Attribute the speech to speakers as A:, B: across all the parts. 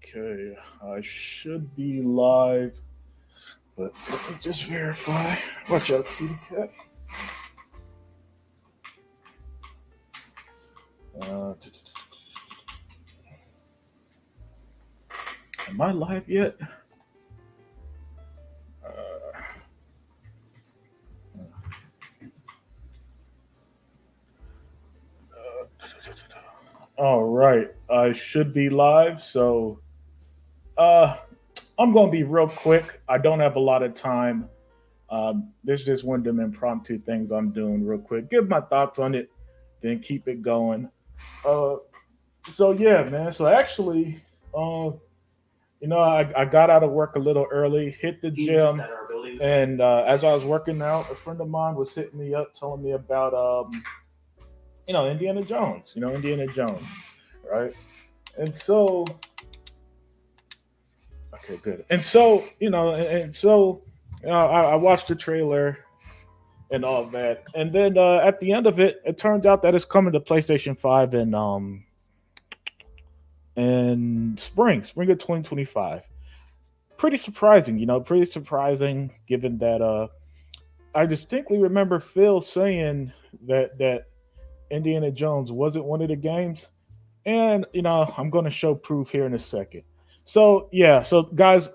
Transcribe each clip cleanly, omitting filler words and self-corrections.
A: Okay, I should be live, but let me just verify. Watch out, kitty cat. Am I live yet? Uh, all right, I should be live. So, uh, I'm gonna be real quick. I don't have a lot of time. There's just one of them impromptu things I'm doing real quick. Give my thoughts on it, then keep it going. Uh, so yeah, man. So actually, uh, I got out of work a little early, hit the gym, and as I was working out, a friend of mine was hitting me up, telling me about Indiana Jones. Indiana Jones, right? And so, okay, good. And so, I watched the trailer and all of that, and then at the end of it, it turns out that it's coming to PlayStation 5 in spring of 2025. Pretty surprising, pretty surprising given that I distinctly remember Phil saying that Indiana Jones wasn't one of the games, and I'm going to show proof here in a second. So yeah, so guys,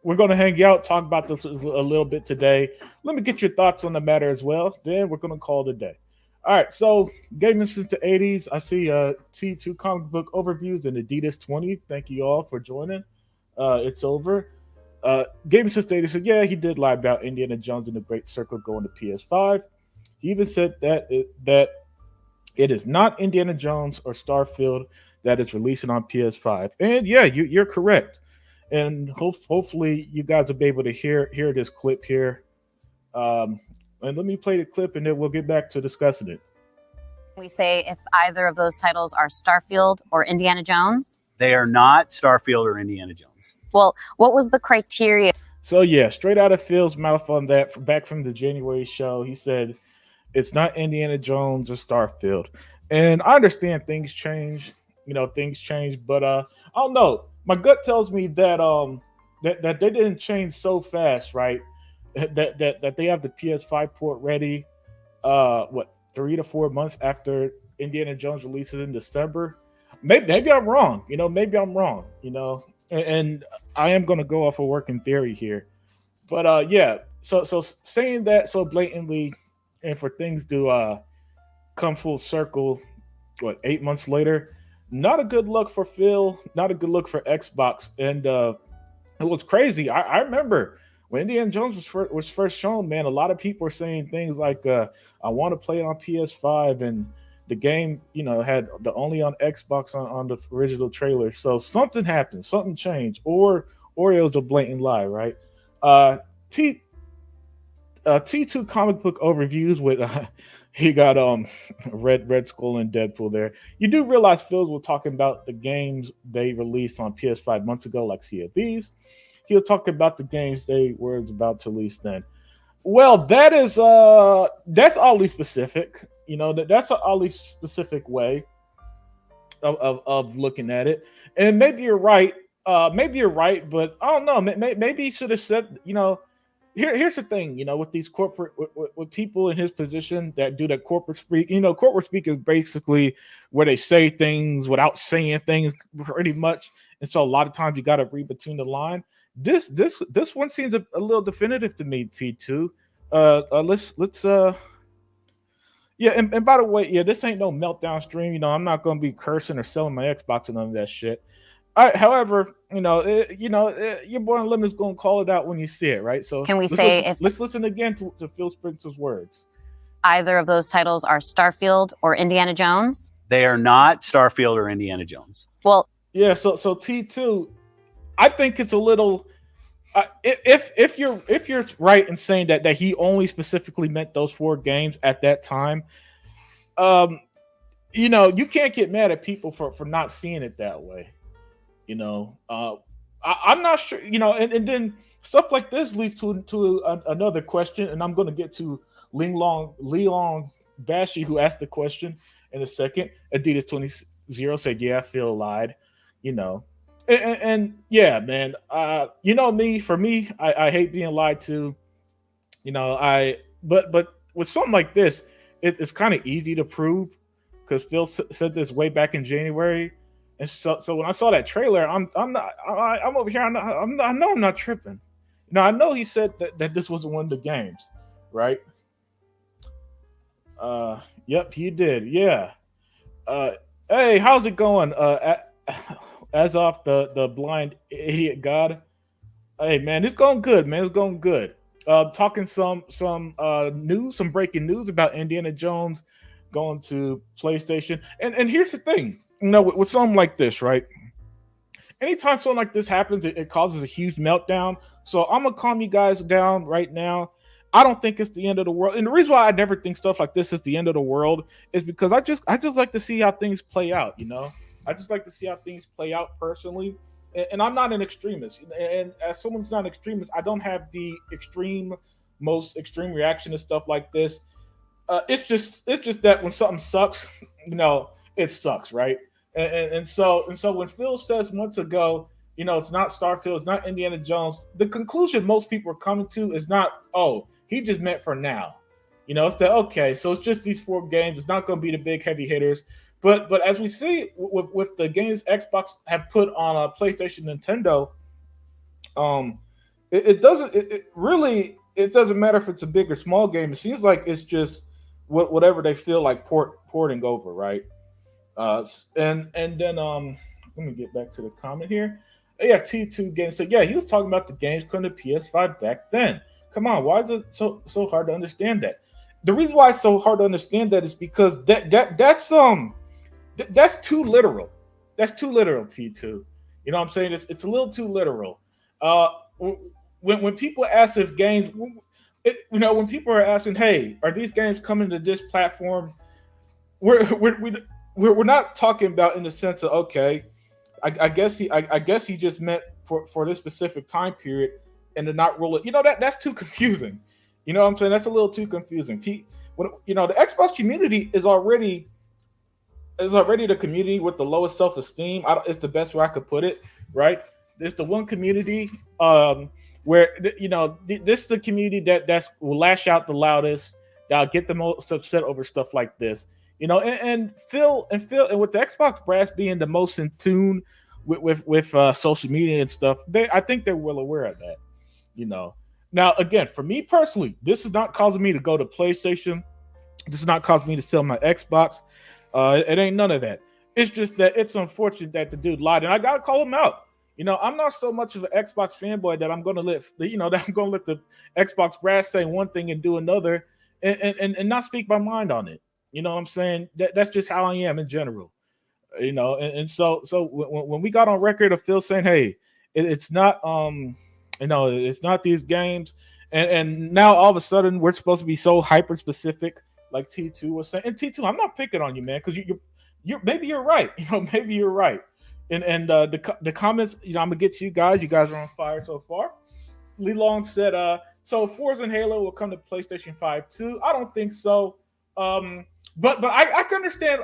A: we're going to hang out, talk about this a little bit today. Let me get your thoughts on the matter as well. Then we're going to call it a day. All right, so gaming since the '80s. I see T2 comic book overviews and Adidas 20. Thank you all for joining. It's over. Gaming since the '80s said, yeah, he did lie about Indiana Jones and the Great Circle going to PS5. He even said that it is not Indiana Jones or Starfield that is releasing on PS5. And yeah, you're correct. And hopefully you guys will be able to hear this clip here. And let me play the clip, and then we'll get back to discussing it.
B: We say if either of those titles are Starfield or Indiana Jones?
C: They are not Starfield or Indiana Jones.
B: Well, what was the criteria?
A: So yeah, straight out of Phil's mouth on that, back from the January show, he said it's not Indiana Jones or Starfield. And I understand things change, but I don't know. My gut tells me that they didn't change so fast, right? That they have the PS5 port ready 3 to 4 months after Indiana Jones releases in December. Maybe I'm wrong, maybe I'm wrong, and I am going to go off a working theory here. But yeah, so saying that so blatantly, and for things to come full circle, 8 months later, not a good look for Phil, not a good look for Xbox. And it was crazy. I remember when Indiana Jones was first shown, man, a lot of people were saying things like, I want to play it on PS5, and the game, had the only on Xbox on the original trailer. So something happened, something changed, or it was a blatant lie, right? T T2 comic book overviews with he got Red Skull and Deadpool there. You do realize Phil was talking about the games they released on PS5 months ago, like Sea of Thieves. He was talking about the games they were about to release then. Well, that's oddly specific. That's an oddly specific way of looking at it. And maybe you're right. But I don't know. Maybe he should have said, here's the thing, with these corporate, with people in his position that do that corporate speak. Corporate speak is basically where they say things without saying things, pretty much. And so a lot of times you got to read between the line. This one seems a little definitive to me, T2. Let's yeah, and by the way, yeah, this ain't no meltdown stream. I'm not gonna be cursing or selling my Xbox and none of that shit. However, your boy Lim is gonna call it out when you see it, right? So
B: can we say
A: let's listen again to Phil Spencer's words.
B: Either of those titles are Starfield or Indiana Jones?
C: They are not Starfield or Indiana Jones.
B: Well,
A: yeah. So T2, I think it's a little. If you're right in saying that he only specifically meant those 4 games at that time, you can't get mad at people for not seeing it that way. I'm not sure. And then stuff like this leads to another question, and I'm going to get to Leon Bashi, who asked the question in a second. Adidas 20 said, "Yeah, Phil lied." And yeah, man, you know me. For me, I hate being lied to. You know, but with something like this, it's kind of easy to prove because Phil said this way back in January, and so when I saw that trailer, I'm over here. I know I'm not tripping. Now I know he said that this was one of the games, right? Yep, he did. Yeah. Uh, hey, how's it going? As off the blind idiot god. Hey man, it's going good, man. It's going good. Talking some news, some breaking news about Indiana Jones going to PlayStation. And here's the thing, you know, with something like this, right? Anytime something like this happens, it causes a huge meltdown. So I'm gonna calm you guys down right now. I don't think it's the end of the world. And the reason why I never think stuff like this is the end of the world is because I just like to see how things play out, you know? I just like to see how things play out personally. And I'm not an extremist. And as someone who's not an extremist, I don't have the most extreme reaction to stuff like this. It's just that when something sucks, you know, it sucks, right? And so when Phil says months ago, you know, it's not Starfield, it's not Indiana Jones, the conclusion most people are coming to is not, oh, he just meant for now. You know, it's that okay, so it's just these four games. It's not going to be the big heavy hitters. But as we see with the games Xbox have put on a PlayStation, Nintendo, um, it really it doesn't matter if it's a big or small game. It seems like it's just whatever they feel like porting over, right? And then let me get back to the comment here. Yeah, T2 games. So yeah, he was talking about the games coming to PS5 back then. Come on, why is it so hard to understand that? The reason why it's so hard to understand that is because that's too literal. That's too literal, T2. You know what I'm saying? It's a little too literal. Uh, when people ask if games, you know, when people are asking, hey, are these games coming to this platform? We're we're we- we're not talking about in the sense of okay, I guess he just meant for this specific time period and to not roll it. You know that's too confusing. You know what I'm saying? That's a little too confusing. You know, the Xbox community is already the community with the lowest self esteem. It's the best way I could put it, right? It's the one community where you know this is the community that will lash out the loudest, that'll get the most upset over stuff like this. You know, and Phil and with the Xbox brass being the most in tune with social media and stuff, I think they're well aware of that. You know, now again, for me personally, this is not causing me to go to PlayStation. This is not causing me to sell my Xbox. It ain't none of that. It's just that it's unfortunate that the dude lied, and I gotta call him out. You know, I'm not so much of an Xbox fanboy that I'm gonna let the Xbox brass say one thing and do another, and not speak my mind on it. You know what I'm saying? That's just how I am in general. You know, and so when we got on record of Phil saying, "Hey, it's not it's not these games," and now all of a sudden we're supposed to be so hyper specific, like T2 was saying. And T2, I'm not picking on you, man, because you maybe you're right. You know, maybe you're right. And the comments, you know, I'm gonna get to you guys. You guys are on fire so far. Lee Long said, so Forza and Halo will come to PlayStation 5 too. I don't think so. But I can understand.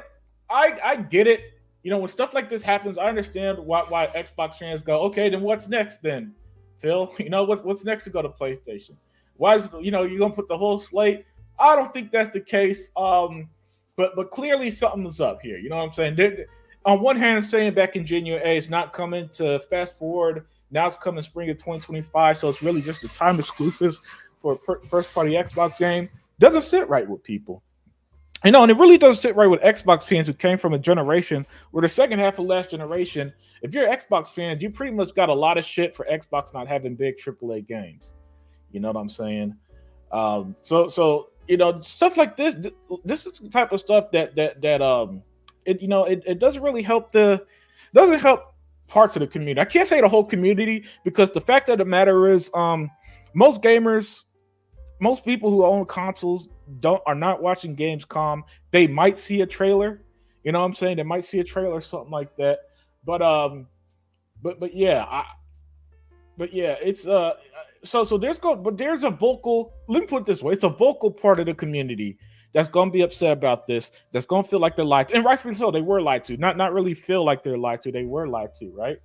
A: I get it. You know, when stuff like this happens, I understand why Xbox fans go, okay, then what's next then, Phil? You know, what's next to go to PlayStation? Why is you're gonna put the whole slate? I don't think that's the case. But clearly something's up here. You know what I'm saying? On one hand, saying back in January, hey, it's not coming to fast forward. Now it's coming spring of 2025, so it's really just a time exclusive for a first party Xbox game. Doesn't sit right with people. You know, and it really doesn't sit right with Xbox fans who came from a generation where the second half of last generation, if you're Xbox fans, you pretty much got a lot of shit for Xbox not having big AAA games. You know what I'm saying? So you know, stuff like this. This is the type of stuff that it doesn't really doesn't help parts of the community. I can't say the whole community because the fact of the matter is, most gamers, most people who own consoles are not watching Gamescom. They might see a trailer. You know what I'm saying? They might see a trailer or something like that. But yeah, it's so there's a vocal, let me put it this way, it's a vocal part of the community that's gonna be upset about this, that's gonna feel like they're lied to, and rightfully so. They were lied to. Not really feel like they're lied to, they were lied to, right?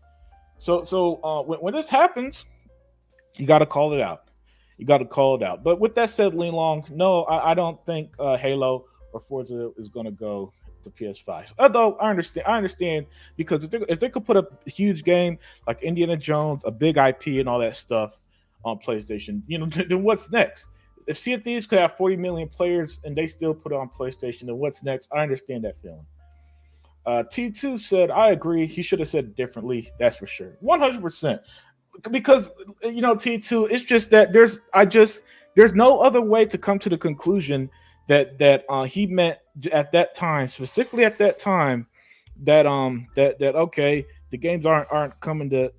A: When this happens, you got to call it out. You got to call it out. But with that said, Lean Long, no, I don't think Halo or Forza is going to go to PS5. Although I understand because if they could put a huge game like Indiana Jones, a big IP, and all that stuff on PlayStation, then what's next? If Sea of Thieves could have 40 million players and they still put it on PlayStation, then what's next? I understand that feeling. T2 said, I agree. He should have said it differently. That's for sure. 100%. Because T2, it's just that there's no other way to come to the conclusion that he meant at that time, specifically at that time, that okay, the games aren't coming to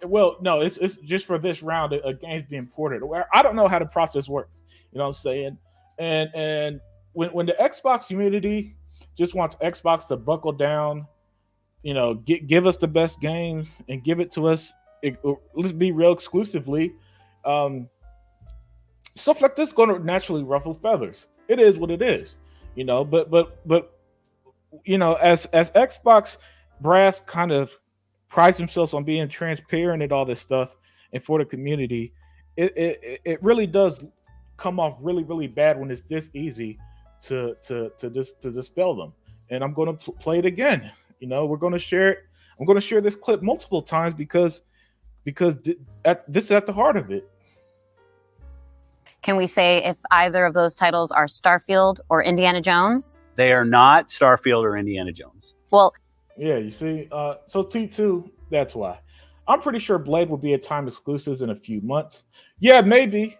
A: well, no, it's just for this round a game's being ported. I don't know how the process works. You know what I'm saying? And when the Xbox community just wants Xbox to buckle down, give us the best games and give it to us. Let's be real exclusively. Stuff like this is going to naturally ruffle feathers. It is what it is, But as Xbox brass kind of prides themselves on being transparent and all this stuff, and for the community, it really does come off really really bad when it's this easy to dispel them. And I'm going to play it again. We're going to share it. I'm going to share this clip multiple times because this is at the heart of it.
B: Can we say if either of those titles are Starfield or Indiana Jones?
C: They are not Starfield or Indiana Jones.
B: Well,
A: yeah, you see, so T2, that's why. I'm pretty sure Blade will be a time exclusive in a few months. Yeah, maybe.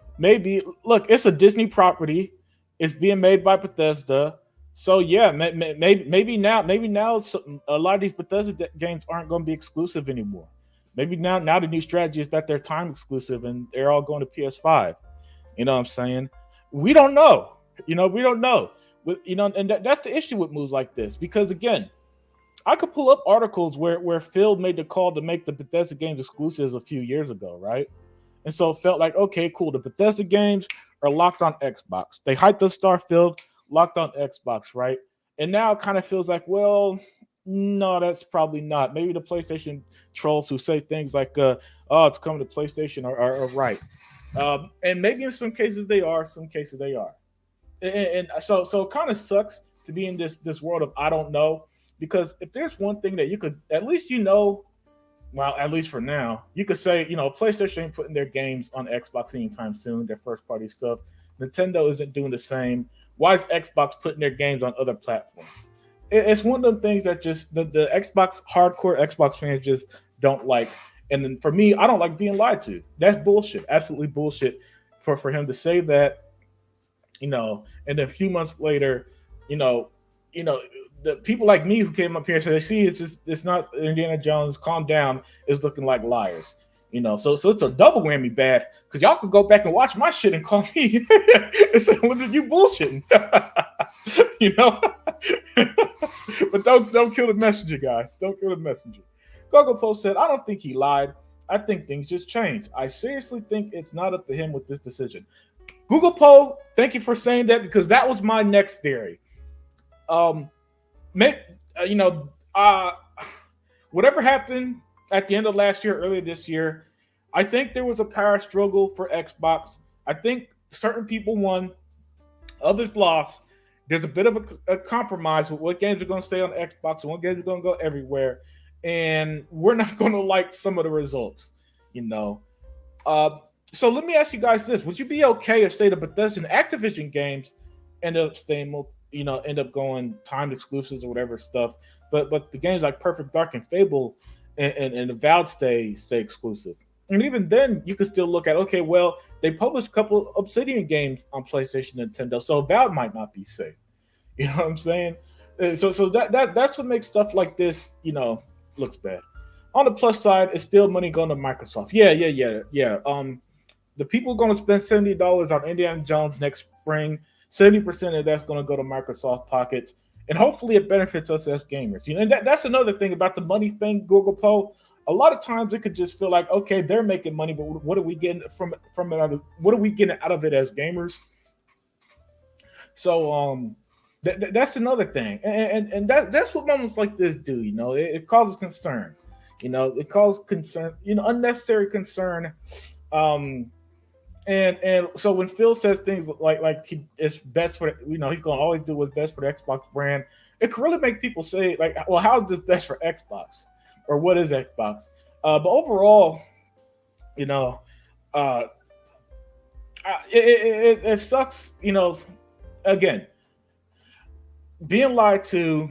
A: Look, it's a Disney property. It's being made by Bethesda. So yeah, maybe now a lot of these Bethesda games aren't going to be exclusive anymore. Maybe now the new strategy is that they're time exclusive and they're all going to PS5. You know what I'm saying? We don't know. We don't know. And that's the issue with moves like this. Because again, I could pull up articles where Phil made the call to make the Bethesda games exclusives a few years ago, right? And so it felt like, okay, cool. The Bethesda games are locked on Xbox. They hyped up Starfield, locked on Xbox, right? And now it kind of feels like, well, no, that's probably not. Maybe the PlayStation trolls who say things like, oh, it's coming to PlayStation are right. And maybe in some cases they are, some cases they are. And so it kind of sucks to be in this world of I don't know, because if there's one thing that you could at least well, at least for now, you could say, PlayStation ain't putting their games on Xbox anytime soon, their first party stuff. Nintendo isn't doing the same. Why is Xbox putting their games on other platforms? It's one of the things that just the Xbox hardcore Xbox fans just don't like. And then for me, I don't like being lied to. That's bullshit. Absolutely bullshit for him to say that, and then a few months later, the people like me who came up here and said, see, it's not Indiana Jones, calm down, is looking like liars. So it's a double whammy bad, because y'all could go back and watch my shit and call me and say, what are you bullshitting? But don't kill the messenger, guys. Don't kill the messenger. Gogo Post said, I don't think he lied. I think things just changed. I seriously think it's not up to him with this decision. Google Poll, thank you for saying that, because that was my next theory. Whatever happened at the end of last year, earlier this year, I think there was a power struggle for Xbox. I think certain people won, others lost. There's a bit of a compromise with what games are going to stay on Xbox and what games are going to go everywhere. And we're not going to like some of the results, So let me ask you guys this. Would you be okay if, say, the Bethesda and Activision games end up staying, end up going timed exclusives or whatever stuff, but the games like Perfect Dark and Fable and Avowed stay exclusive? And even then, you could still look at, okay, well, they published a couple Obsidian games on PlayStation and Nintendo, so Avowed might not be safe. You know what I'm saying? So that's what makes stuff like this, looks bad. On the plus side, it's still money going to Microsoft. Yeah. The people going to spend $70 on Indiana Jones next spring. 70% of that's going to go to Microsoft pockets, and hopefully it benefits us as gamers. And that's another thing about the money thing, Google Poll. A lot of times it could just feel like, okay, they're making money, but what are we getting from it? What are we getting out of it as gamers? So that's another thing, and that's what moments like this do. It causes concern. It caused concern, unnecessary concern. Um, and so when Phil says things like it's best for he's gonna always do what's best for the Xbox brand, it could really make people say like, well, how is this best for Xbox, or what is Xbox? But overall, you know, uh, it sucks. Again, being lied to,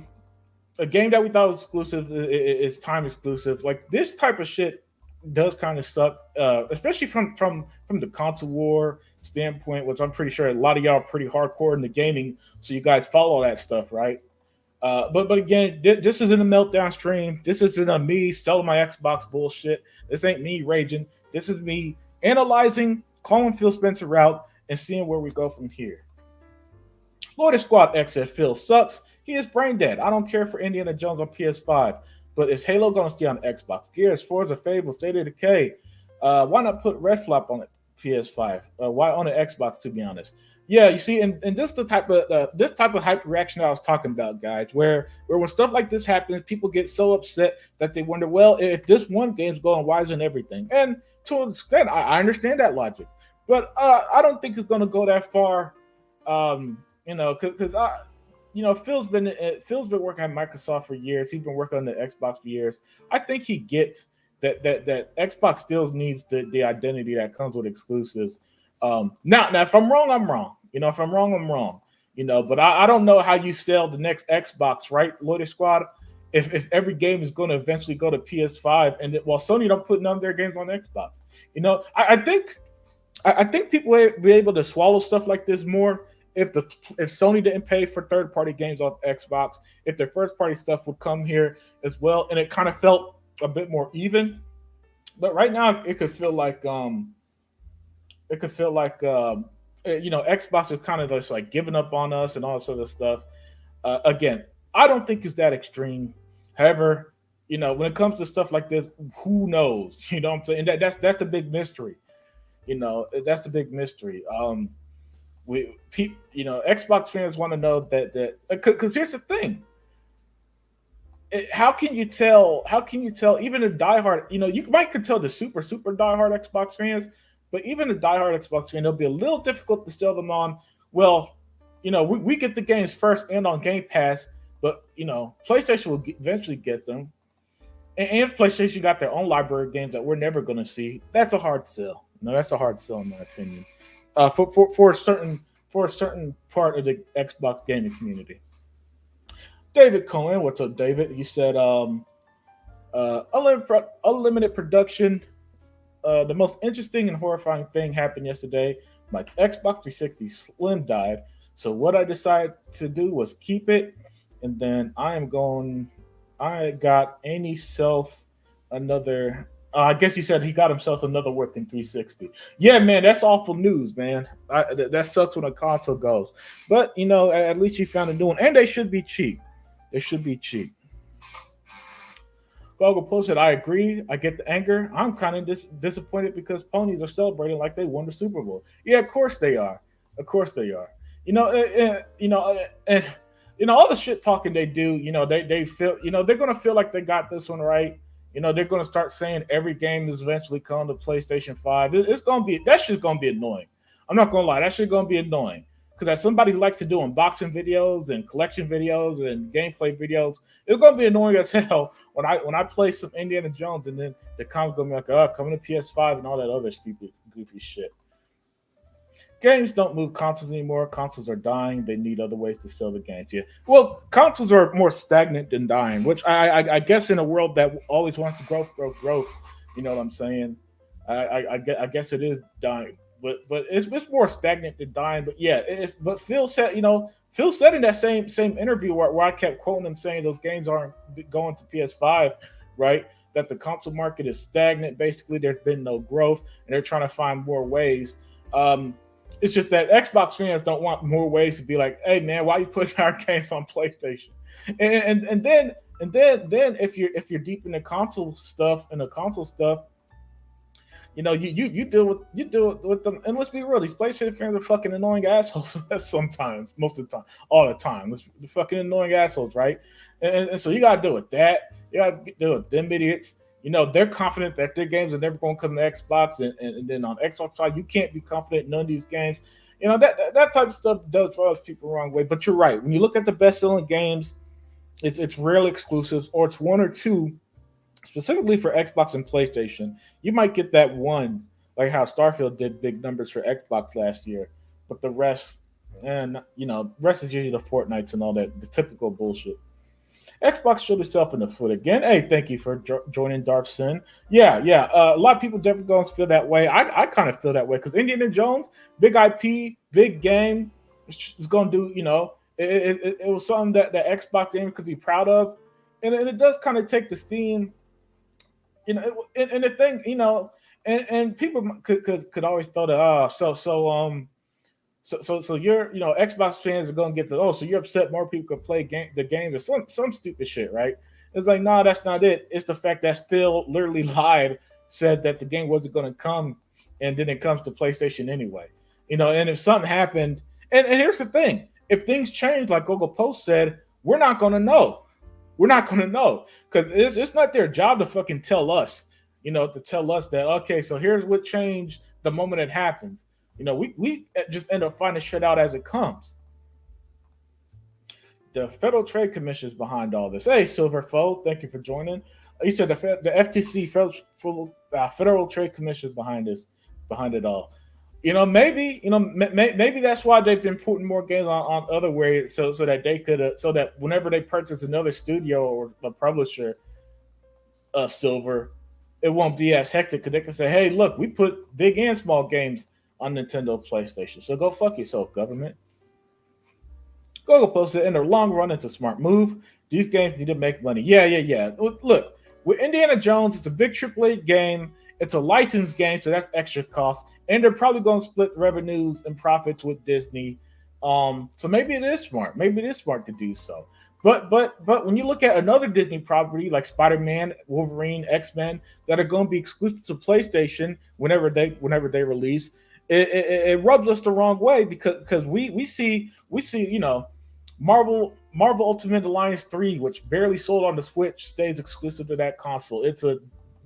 A: a game that we thought was exclusive is time exclusive. Like this type of shit does kind of suck, especially from the console war standpoint, which I'm pretty sure a lot of y'all are pretty hardcore in the gaming, so you guys follow that stuff, right? But again, this isn't a meltdown stream. This isn't a me selling my Xbox bullshit. This ain't me raging. This is me analyzing, calling Phil Spencer out, and seeing where we go from here. Lord Squad X said Phil sucks. He is brain dead. I don't care for Indiana Jones on PS5, but is Halo going to stay on Xbox? Gears, Forza, Fable, State of Decay. Why not put Red Flap on PS5? Why on the Xbox? To be honest, yeah. You see, and this the type of hype reaction I was talking about, guys. Where when stuff like this happens, people get so upset that they wonder, well, if this one game's going, why isn't everything? And to an extent, I understand that logic, but I don't think it's going to go that far. Because Phil's been working at Microsoft for years. He's been working on the Xbox for years. I think he gets that Xbox still needs the identity that comes with exclusives. Now, if I'm wrong, I'm wrong. If I'm wrong, I'm wrong. But I don't know how you sell the next Xbox, right, Loaded Squad? If every game is going to eventually go to PS5, and while Sony don't put none of their games on Xbox, I think people will be able to swallow stuff like this more if Sony didn't pay for third-party games on Xbox, if their first-party stuff would come here as well, and it kind of felt a bit more even. But right now, it could feel like Xbox is kind of just like giving up on us and all this other stuff. Again, I don't think it's that extreme. However, when it comes to stuff like this, who knows? You know what I'm saying? That's the big mystery. That's the big mystery. Xbox fans want to know that because here's the thing. How can you tell even a diehard, you might could tell the super diehard Xbox fans, but even a diehard Xbox fan, it'll be a little difficult to sell them on. Well, we get the games first and on Game Pass, but PlayStation will eventually get them. And if PlayStation got their own library of games that we're never going to see, that's a hard sell. That's a hard sell in my opinion. For a certain part of the Xbox gaming community. David Cohen, what's up, David? He said, unlimited production. The most interesting and horrifying thing happened yesterday. My Xbox 360 Slim died. So what I decided to do was keep it, and then I got another. I guess he said he got himself another working 360. Yeah, man, that's awful news, man. That sucks when a console goes. But, at least you found a new one. And they should be cheap. They should be cheap. Goggle posted, I agree. I get the anger. I'm kind of disappointed because ponies are celebrating like they won the Super Bowl. Yeah, of course they are. Of course they are. And all the shit talking they do, they feel, they're going to feel like they got this one right. They're going to start saying every game is eventually coming to PlayStation 5. It's going to be, that shit's going to be annoying. I'm not going to lie. That shit's going to be annoying. Because as somebody who likes to do unboxing videos and collection videos and gameplay videos, it's going to be annoying as hell when I play some Indiana Jones and then the comments going to be like, coming to PS5 and all that other stupid, goofy shit. Games don't move consoles anymore. Consoles are dying. They need other ways to sell the games. Yeah. Well, consoles are more stagnant than dying, which I guess in a world that always wants to growth. You know what I'm saying? I guess it is dying, but it's more stagnant than dying. But yeah, but Phil said in that same interview where I kept quoting him saying those games aren't going to PS5, right? That the console market is stagnant. Basically, there's been no growth, and they're trying to find more ways. It's just that Xbox fans don't want more ways to be like, hey man, why are you putting our games on PlayStation? And then if you're deep in the console stuff, you deal with them. And let's be real, these PlayStation fans are fucking annoying assholes sometimes, most of the time, all the time. They're fucking annoying assholes, right? And so you gotta deal with that. You gotta deal with them idiots. they're confident that their games are never going to come to Xbox, and then on Xbox side, you can't be confident in none of these games. That type of stuff does rub people the wrong way. But you're right. When you look at the best-selling games, it's rarely exclusives, or it's one or two specifically for Xbox and PlayStation. You might get that one, like how Starfield did big numbers for Xbox last year, but the rest, and rest is usually the Fortnites and all that, the typical bullshit. Xbox showed itself in the foot again. Hey, thank you for joining Dark Sin. Yeah, yeah. A lot of people definitely going to feel that way. I kind of feel that way because Indiana Jones, big IP, big game, it's going to do. It was something that the Xbox game could be proud of, and it does kind of take the steam. And the thing, and people could always throw the so you're Xbox fans are gonna get so you're upset more people could play the games or some stupid shit, right? It's like, no, that's not it. It's the fact that Phil literally lied, said that the game wasn't gonna come, and then it comes to PlayStation anyway. And if something happened, and here's the thing: if things change, like Google Post said, we're not gonna know. We're not gonna know because it's not their job to fucking tell us, to tell us that okay, so here's what changed the moment it happens. We just end up finding shit out as it comes. The Federal Trade Commission is behind all this. Hey, Silverfold, thank you for joining. You said the FTC, Federal Trade Commission is behind it all. Maybe that's why they've been putting more games on other ways, so that they could, so that whenever they purchase another studio or a publisher, Silver, it won't be as hectic because they can say, hey, look, we put big and small games on Nintendo PlayStation. So go fuck yourself, government. Google posted in the long run, it's a smart move. These games need to make money. Yeah. Look, with Indiana Jones, it's a big AAA game. It's a licensed game, so that's extra cost. And they're probably going to split revenues and profits with Disney. So maybe it is smart. Maybe it is smart to do so. But when you look at another Disney property like Spider-Man, Wolverine, X-Men that are going to be exclusive to PlayStation whenever they release, it rubs us the wrong way because we see Marvel Ultimate Alliance 3, which barely sold on the Switch, stays exclusive to that console. It's a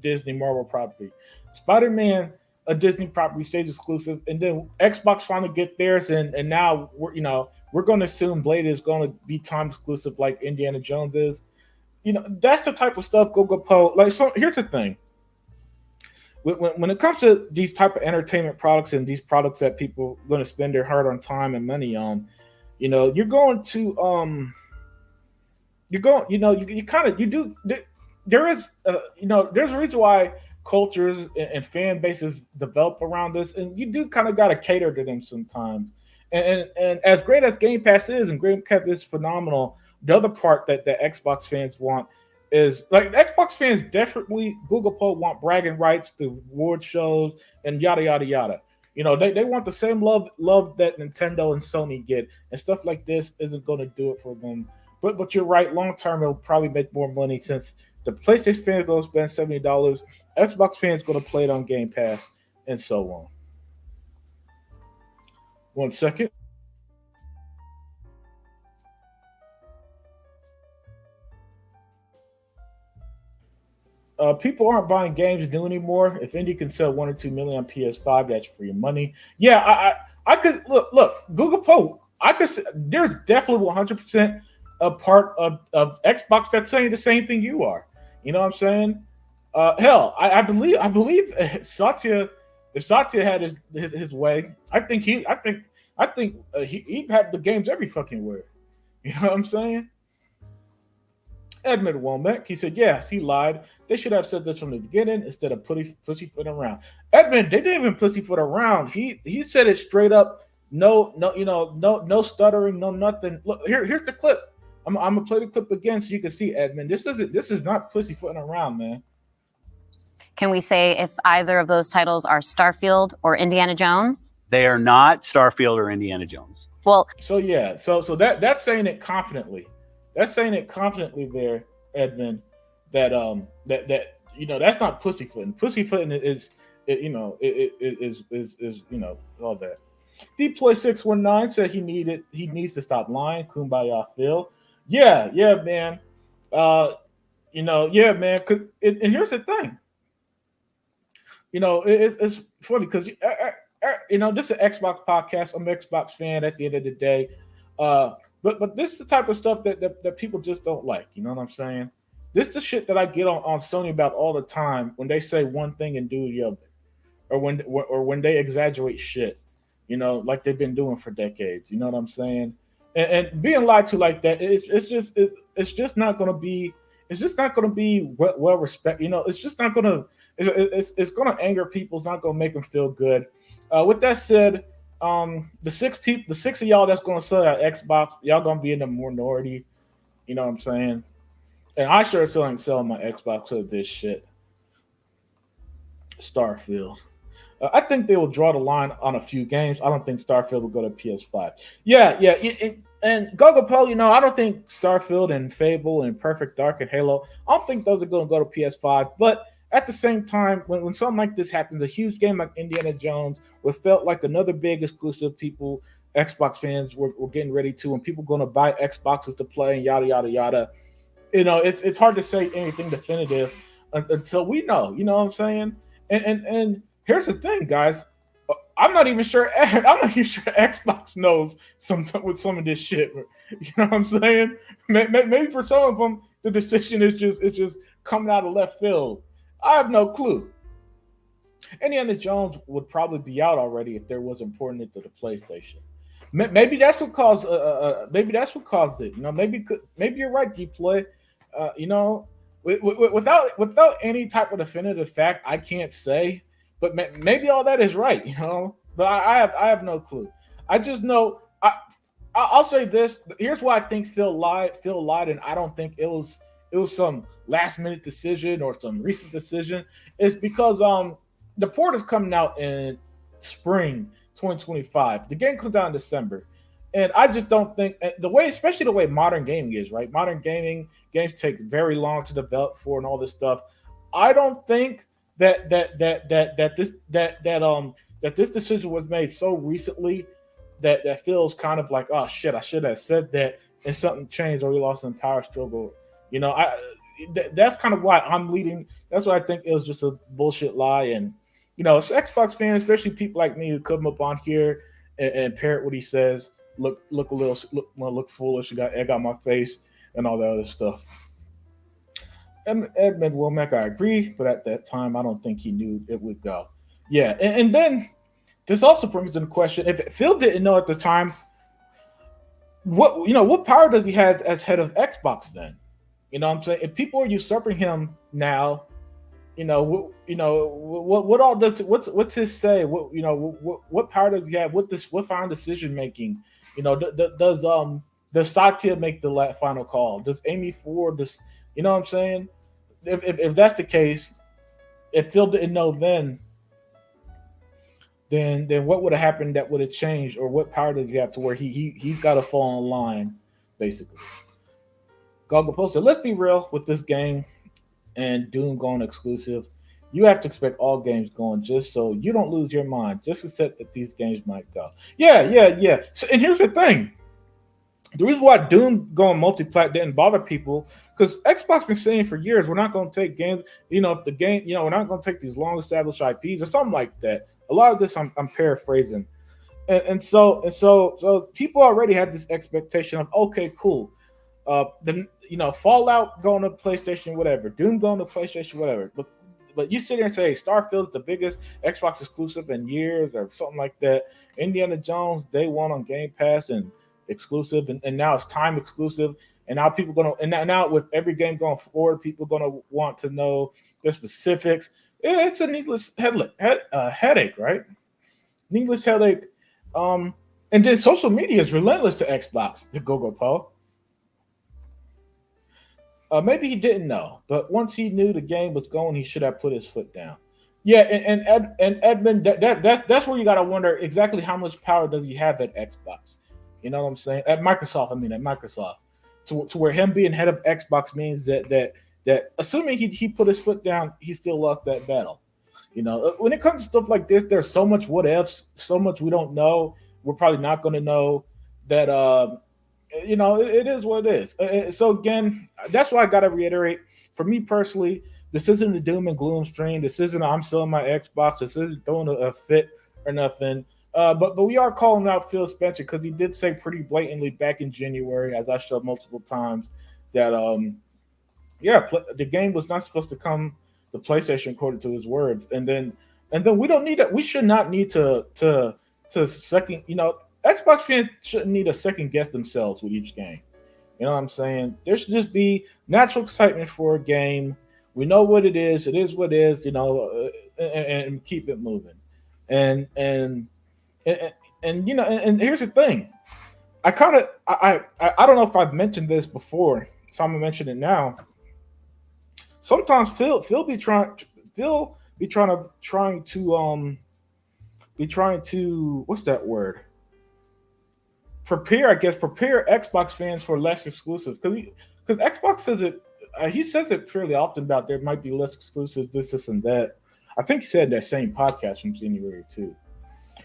A: Disney Marvel property. Spider-Man, a Disney property, stays exclusive, and then Xbox finally get theirs, and now we're going to assume Blade is going to be time exclusive like Indiana Jones is. That's the type of stuff Google Post. Like, so here's the thing. When it comes to these type of entertainment products and these products that people are going to spend their hard-earned time and money on, you're going to there's a reason why cultures and fan bases develop around this, and you do kind of got to cater to them sometimes. And as great as Game Pass is, and Game Pass is phenomenal, the other part that the Xbox fans want is, like, Xbox fans definitely, Google Post want bragging rights to award shows and yada yada yada. They want the same love that Nintendo and Sony get, and stuff like this isn't going to do it for them. But you're right, long term it'll probably make more money since the PlayStation fans going to spend $70, Xbox fans going to play it on Game Pass, and so on. 1 second. People aren't buying games new anymore. If indie can sell 1 or 2 million on PS5, that's free money. Yeah, I could look Google Post. I could. There's definitely 100% a part of Xbox that's saying the same thing you are. You know what I'm saying? Hell, I believe Satya. If Satya had his way, I think he'd have the games every fucking where. You know what I'm saying? Edmund Womack, he said, yes, he lied. They should have said this from the beginning instead of pussyfooting around. Edmund, they didn't even pussyfoot around. He said it straight up. No, stuttering, no nothing. Look, here's the clip. I'm gonna play the clip again so you can see, Edmund. This is not pussyfooting around, man.
B: Can we say if either of those titles are Starfield or Indiana Jones?
C: They are not Starfield or Indiana Jones.
B: Well,
A: so yeah, so that's saying it confidently. That's saying it confidently there, Edmund. That that's not pussyfooting. Pussyfooting is all that. Deploy 619 said he needs to stop lying. Kumbaya Phil. Yeah, man. Yeah, man. And here's the thing. It's funny because this is an Xbox podcast. I'm an Xbox fan at the end of the day. Uh, but this is the type of stuff that people just don't like. You know what I'm saying? This is the shit that I get on Sony about all the time when they say one thing and do the other, or when they exaggerate shit. Like they've been doing for decades. You know what I'm saying? And being lied to like that, it's just not going to be. It's just not going to be well respected. It's just not going to it's going to anger people. It's not going to make them feel good. With that said, the six of y'all that's going to sell out Xbox, y'all going to be in the minority. You know what I'm saying? And I sure still ain't selling my Xbox to this shit. Starfield. I think they will draw the line on a few games. I don't think Starfield will go to PS5. Yeah. And Gogo Poe, I don't think Starfield and Fable and Perfect Dark and Halo, I don't think those are going to go to PS5. But at the same time, when something like this happens, a huge game like Indiana Jones, what felt like another big exclusive people, Xbox fans were getting ready to, and people going to buy Xboxes to play and yada, yada, yada. It's hard to say anything definitive until we know. You know what I'm saying? And here's the thing, guys. I'm not even sure. I'm not even sure Xbox knows with some of this shit. You know what I'm saying? Maybe for some of them, the decision is just coming out of left field. I have no clue. Indiana Jones would probably be out already if there wasn't porting it to the PlayStation. Maybe that's what caused. Maybe that's what caused it. Maybe you're right, Deploy. Without any type of definitive fact, I can't say. But maybe all that is right, But I have no clue. I just know I'll say this. Here's why I think Phil lied. Phil lied, and I don't think it was some last minute decision or some recent decision. It's because the port is coming out in spring 2025. The game comes out in December. And I just don't think especially the way modern gaming is, right? Modern gaming games take very long to develop for and all this stuff. I don't think that this decision was made so recently that feels kind of like, oh shit, I should have said that and something changed or we lost in power struggle. That's kind of why I'm leading. That's why I think it was just a bullshit lie. And it's Xbox fans, especially people like me who come up on here and parrot what he says, look foolish, got egg on my face and all that other stuff. Edmund Womack, I agree, but at that time, I don't think he knew it would go. Yeah, and then this also brings into question: if Phil didn't know at the time, what power does he have as head of Xbox? Then, what I'm saying, if people are usurping him now, what all does what's his say? What power does he have? What final decision making? Does Satya make the final call? Does Amy Ford? You know what I'm saying? If that's the case, if Phil didn't know then what would have happened that would have changed, or what power does he have to where he's got to fall in line, basically. Goggle posted, let's be real with this game and Doom going exclusive. You have to expect all games going, just so you don't lose your mind. Just accept that these games might go. Yeah. So, and here's the thing. The reason why Doom going multi-plat didn't bother people, because Xbox been saying for years, we're not going to take games, if the game, we're not going to take these long-established IPs or something like that. A lot of this I'm paraphrasing. And so people already had this expectation of, okay, cool. Fallout going to PlayStation, whatever. Doom going to PlayStation, whatever. But you sit there and say Starfield's the biggest Xbox exclusive in years or something like that. Indiana Jones, day one on Game Pass and exclusive, and now it's time exclusive, and now people now with every game going forward, people gonna want to know the specifics. It's a needless headache, right? Needless headache. And then social media is relentless to Xbox. The Gogo Paul. Maybe he didn't know, but once he knew the game was going, he should have put his foot down. Yeah, and Edmund, that's where you got to wonder exactly how much power does he have at Xbox. You know what I'm saying? At Microsoft, to where him being head of Xbox means that assuming he put his foot down, he still lost that battle. When it comes to stuff like this, there's so much what ifs, so much we don't know. We're probably not going to know that. It is what it is. So again, that's why I got to reiterate: for me personally, this isn't a doom and gloom stream. This isn't I'm selling my Xbox. This isn't throwing a fit or nothing. But we are calling out Phil Spencer because he did say pretty blatantly back in January, as I showed multiple times, that the game was not supposed to come to PlayStation according to his words. And then we don't need that. We should not need to second. Xbox fans shouldn't need to second guess themselves with each game. You know what I'm saying? There should just be natural excitement for a game. We know what it is. It is what it is. And keep it moving. And here's the thing. I don't know if I've mentioned this before, so I'm gonna mention it now. Sometimes Phil be trying to what's that word? Prepare Xbox fans for less exclusives because Xbox says it. He says it fairly often about there might be less exclusives, this, and that. I think he said that same podcast from January too.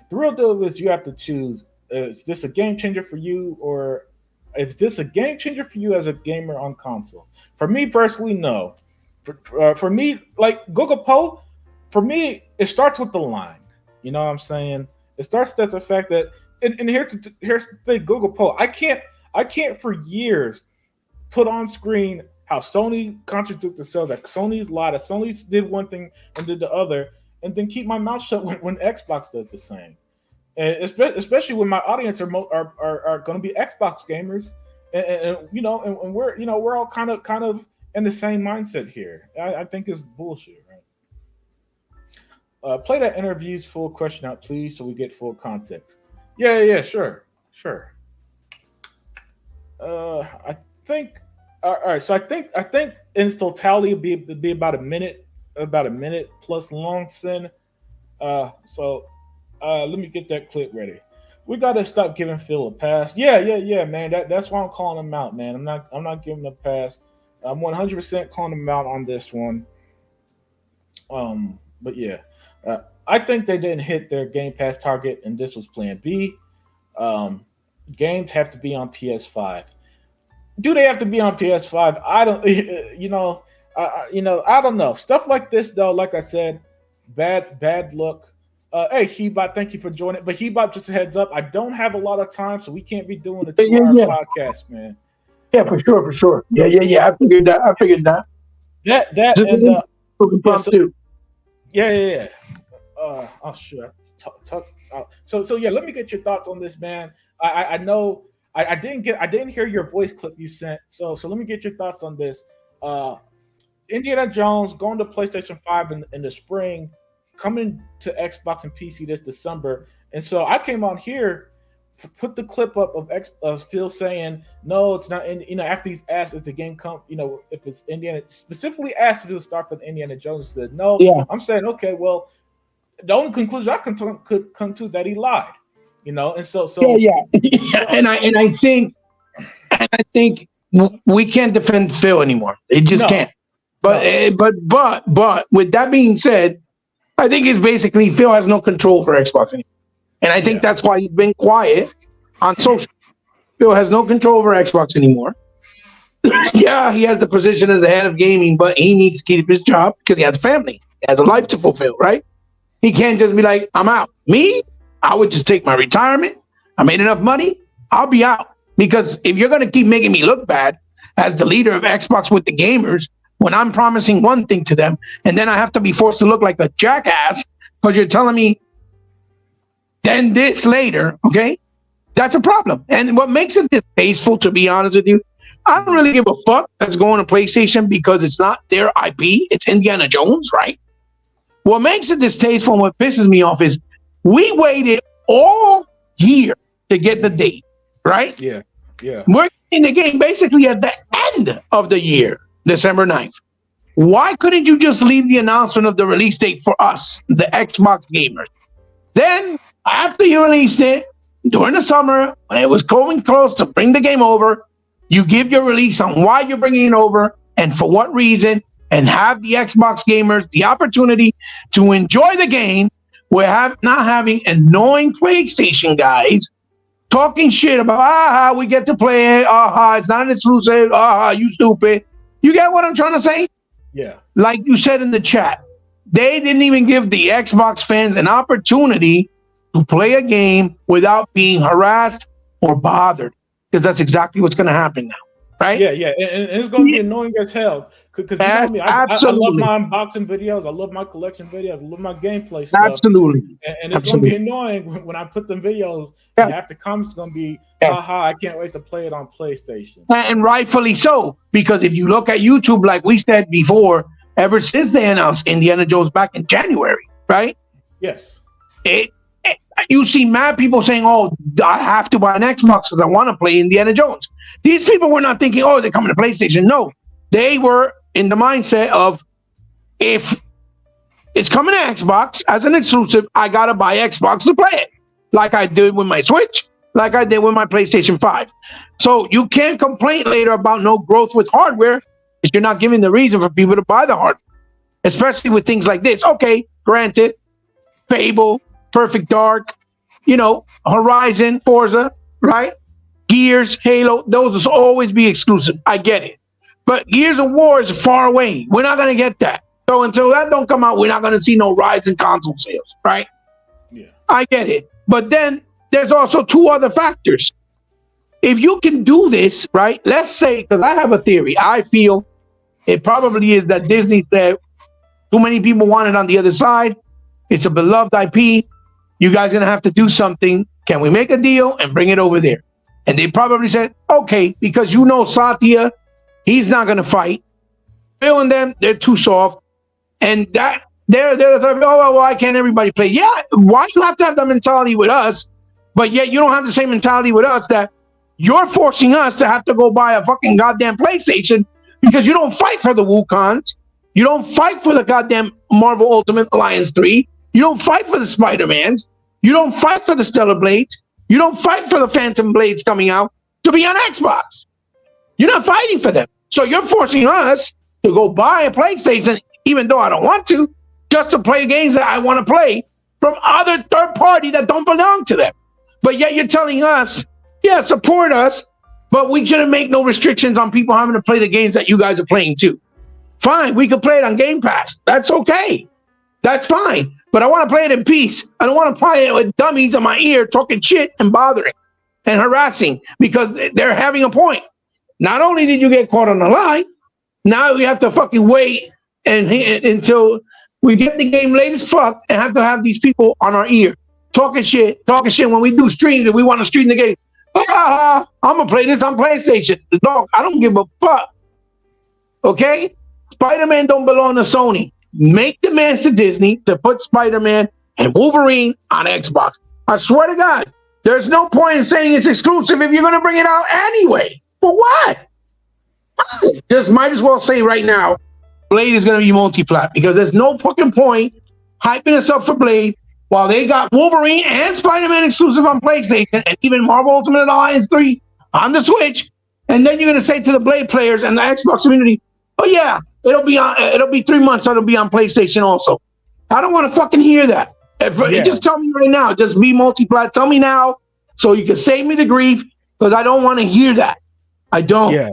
A: The real deal is you have to choose: is this a game changer for you, or is this a game changer for you as a gamer on console? For me personally, no. For me, like Google Poll, for me, it starts with the line. You know what I'm saying? It starts with the fact that, and here's the thing: Google Poll. I can't for years put on screen how Sony contradicted themselves, that Sony's lied, that Sony did one thing and did the other, and then keep my mouth shut when Xbox does the same. And especially when my audience are going to be Xbox gamers, and we're all kind of in the same mindset here. I think it's bullshit, right? Play that interview's full question out, please, so we get full context. Yeah, sure. I think. All right, so I think in totality it'd be about a minute plus long, Sin. So let me get that clip ready. We gotta stop giving Phil a pass. Yeah, man. That's why I'm calling him out, man. I'm not giving him a pass. I'm 100% calling him out on this one. But yeah, I think they didn't hit their Game Pass target, and this was Plan B. Games have to be on PS5. Do they have to be on PS5? I don't. I don't know. Stuff like this, though. Like I said, bad look. Hey, Hebot, thank you for joining. But Hebot, just a heads up, I don't have a lot of time, so we can't be doing a 2-hour podcast, man.
D: Yeah, for sure. Yeah. I figured that.
A: That and yeah. Oh sure. So yeah, let me get your thoughts on this, man. I know I didn't hear your voice clip you sent. So let me get your thoughts on this. Indiana Jones going to PlayStation 5 in the spring, coming to Xbox and PC this December. And so I came on here to put the clip up of Phil saying, no, it's not. After he's asked if the game if it's Indiana, specifically asked if it would start for the Indiana Jones, said no. Yeah. I'm saying, okay, well, the only conclusion I could come to that he lied, and so
D: yeah. And I think we can't defend Phil anymore. It just can't. But with that being said, I think it's basically Phil has no control for Xbox anymore. And I think that's why he's been quiet on social. Phil has no control over Xbox anymore. Yeah, he has the position as the head of gaming, but he needs to keep his job because he has a family. He has a life to fulfill, right? He can't just be like, I'm out. Me, I would just take my retirement. I made enough money. I'll be out. Because if you're going to keep making me look bad as the leader of Xbox with the gamers, when I'm promising one thing to them, and then I have to be forced to look like a jackass because you're telling me then this later, okay? That's a problem. And what makes it distasteful, to be honest with you, I don't really give a fuck that's going to PlayStation because it's not their IP. It's Indiana Jones, right? What makes it distasteful and what pisses me off is we waited all year to get the date, right?
A: Yeah.
D: We're in the game basically at the end of the year, December 9th. Why couldn't you just leave the announcement of the release date for us, the Xbox gamers? Then, after you released it, during the summer, when it was going close to bring the game over, you give your release on why you're bringing it over and for what reason, and have the Xbox gamers the opportunity to enjoy the game without not having annoying PlayStation guys talking shit about, we get to play it, it's not an exclusive, you stupid. You get what I'm trying to say?
A: Yeah.
D: Like you said in the chat, they didn't even give the Xbox fans an opportunity to play a game without being harassed or bothered, because that's exactly what's going to happen now, right?
A: Yeah, and it's going to be annoying as hell because you know me, I love my unboxing videos, I love my collection videos, I love my gameplay stuff.
D: Absolutely.
A: And it's going to be annoying when I put them videos.
D: Yeah.
A: And half the comments going to be, haha, I can't wait to play it on PlayStation.
D: And rightfully so, because if you look at YouTube, like we said before, ever since they announced Indiana Jones back in January, right?
A: Yes.
D: You see mad people saying, oh, I have to buy an Xbox because I want to play Indiana Jones. These people were not thinking, oh, they're coming to PlayStation. No, they were in the mindset of, if it's coming to Xbox as an exclusive, I got to buy Xbox to play it. Like I did with my Switch, like I did with my PlayStation 5. So you can't complain later about no growth with hardware if you're not giving the reason for people to buy the hardware, especially with things like this. Okay, granted, Fable, Perfect Dark, Horizon, Forza, right? Gears, Halo, those will always be exclusive. I get it. But Gears of War is far away. We're not going to get that. So until that don't come out, we're not going to see no rise in console sales, right?
A: Yeah.
D: I get it. But then there's also two other factors. If you can do this, right? Let's say, because I have a theory. I feel it probably is that Disney said too many people want it on the other side. It's a beloved IP. You guys going to have to do something. Can we make a deal and bring it over there? And they probably said, okay, because Satya, he's not going to fight. Phil and them, they're too soft. And that they're like, oh, why can't everybody play? Yeah, why you have to have that mentality with us, but yet you don't have the same mentality with us that you're forcing us to have to go buy a fucking goddamn PlayStation because you don't fight for the Wukons. You don't fight for the goddamn Marvel Ultimate Alliance 3. You don't fight for the Spider-Mans. You don't fight for the Stellar Blades. You don't fight for the Phantom Blades coming out to be on Xbox. You're not fighting for them. So you're forcing us to go buy a PlayStation, even though I don't want to, just to play games that I want to play from other third party that don't belong to them. But yet you're telling us, yeah, support us, but we shouldn't make no restrictions on people having to play the games that you guys are playing too. Fine, we can play it on Game Pass. That's okay. That's fine. But I want to play it in peace. I don't want to play it with dummies in my ear talking shit and bothering and harassing because they're having a point. Not only did you get caught on the lie, now we have to fucking wait until we get the game late as fuck and have to have these people on our ear talking shit when we do streams and we want to stream the game. I'm going to play this on PlayStation. Dog, I don't give a fuck. Okay? Spider-Man don't belong to Sony. Make demands to Disney to put Spider-Man and Wolverine on Xbox. I swear to God, there's no point in saying it's exclusive if you're going to bring it out anyway. For what? Just might as well say right now, Blade is going to be multi-plat because there's no fucking point hyping us up for Blade while they got Wolverine and Spider-Man exclusive on PlayStation and even Marvel Ultimate Alliance 3 on the Switch. And then you're going to say to the Blade players and the Xbox community, oh yeah, it'll be 3 months, so it'll be on PlayStation also. I don't want to fucking hear that. Just tell me right now, just be multi-plat. Tell me now so you can save me the grief because I don't want to hear that. I don't.
A: Yeah.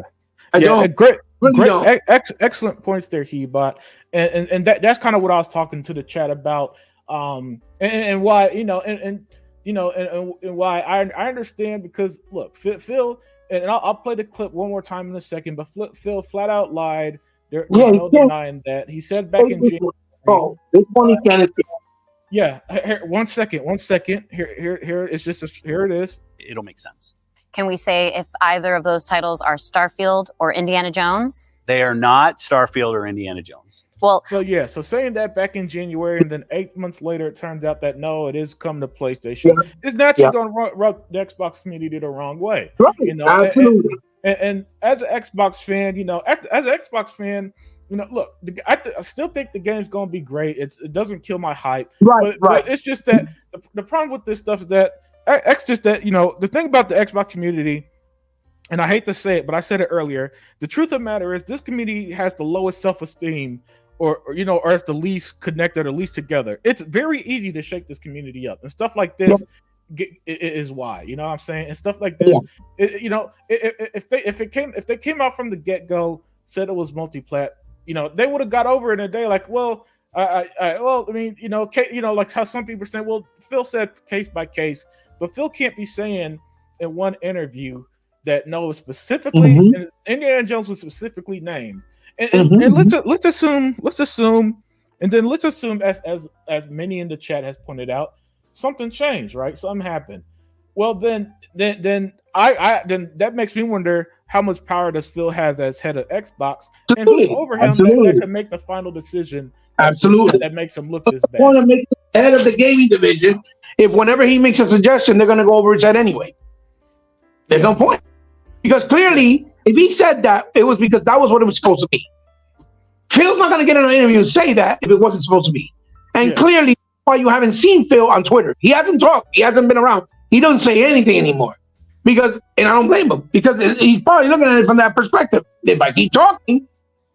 D: I don't.
A: Great.
D: Really don't.
A: Excellent points there, Hebot. And that's kind of what I was talking to the chat about. And why, and why I understand because look, Phil, and I'll play the clip one more time in a second, but Phil flat out lied. There's no denying that. He said back in January.
D: Oh, this one he can't.
A: Yeah, here, one second. Here it's just here it is.
C: It'll make sense.
B: Can we say if either of those titles are Starfield or Indiana Jones?
C: They are not Starfield or Indiana Jones.
B: Well,
A: so saying that back in January and then 8 months later, it turns out that no, it is coming to PlayStation. Yeah. It's naturally going to rub the Xbox community the wrong way.
D: Right.
A: Absolutely. And as an Xbox fan, look, I still think the game's going to be great. It doesn't kill my hype.
D: Right.
A: But it's just that the problem with this stuff is that the thing about the Xbox community, and I hate to say it, but I said it earlier, the truth of the matter is this community has the lowest self-esteem or is the least connected or least together. It's very easy to shake this community up. And stuff like this is why, you know what I'm saying? And stuff like this, if they came out from the get-go, said it was multi-plat, they would have got over it in a day. Like, well, well, I mean, like how some people say, well, Phil said case by case, but Phil can't be saying in one interview that no, specifically, and Indiana Jones was specifically named, and let's assume, and then let's assume as many in the chat has pointed out, something changed, right? Something happened. Well, then that makes me wonder how much power does Phil has as head of Xbox, and who's over him that can make the final decision. That makes him look this bad.
D: Want to make the head of the gaming division if whenever he makes a suggestion, they're going to go over his head anyway. There's no point, because clearly, if he said that, it was because that was what it was supposed to be. Phil's not going to get in an interview and say that if it wasn't supposed to be. And clearly, why you haven't seen Phil on Twitter. He hasn't talked. He hasn't been around. He doesn't say anything anymore. And I don't blame him, because he's probably looking at it from that perspective. If I keep talking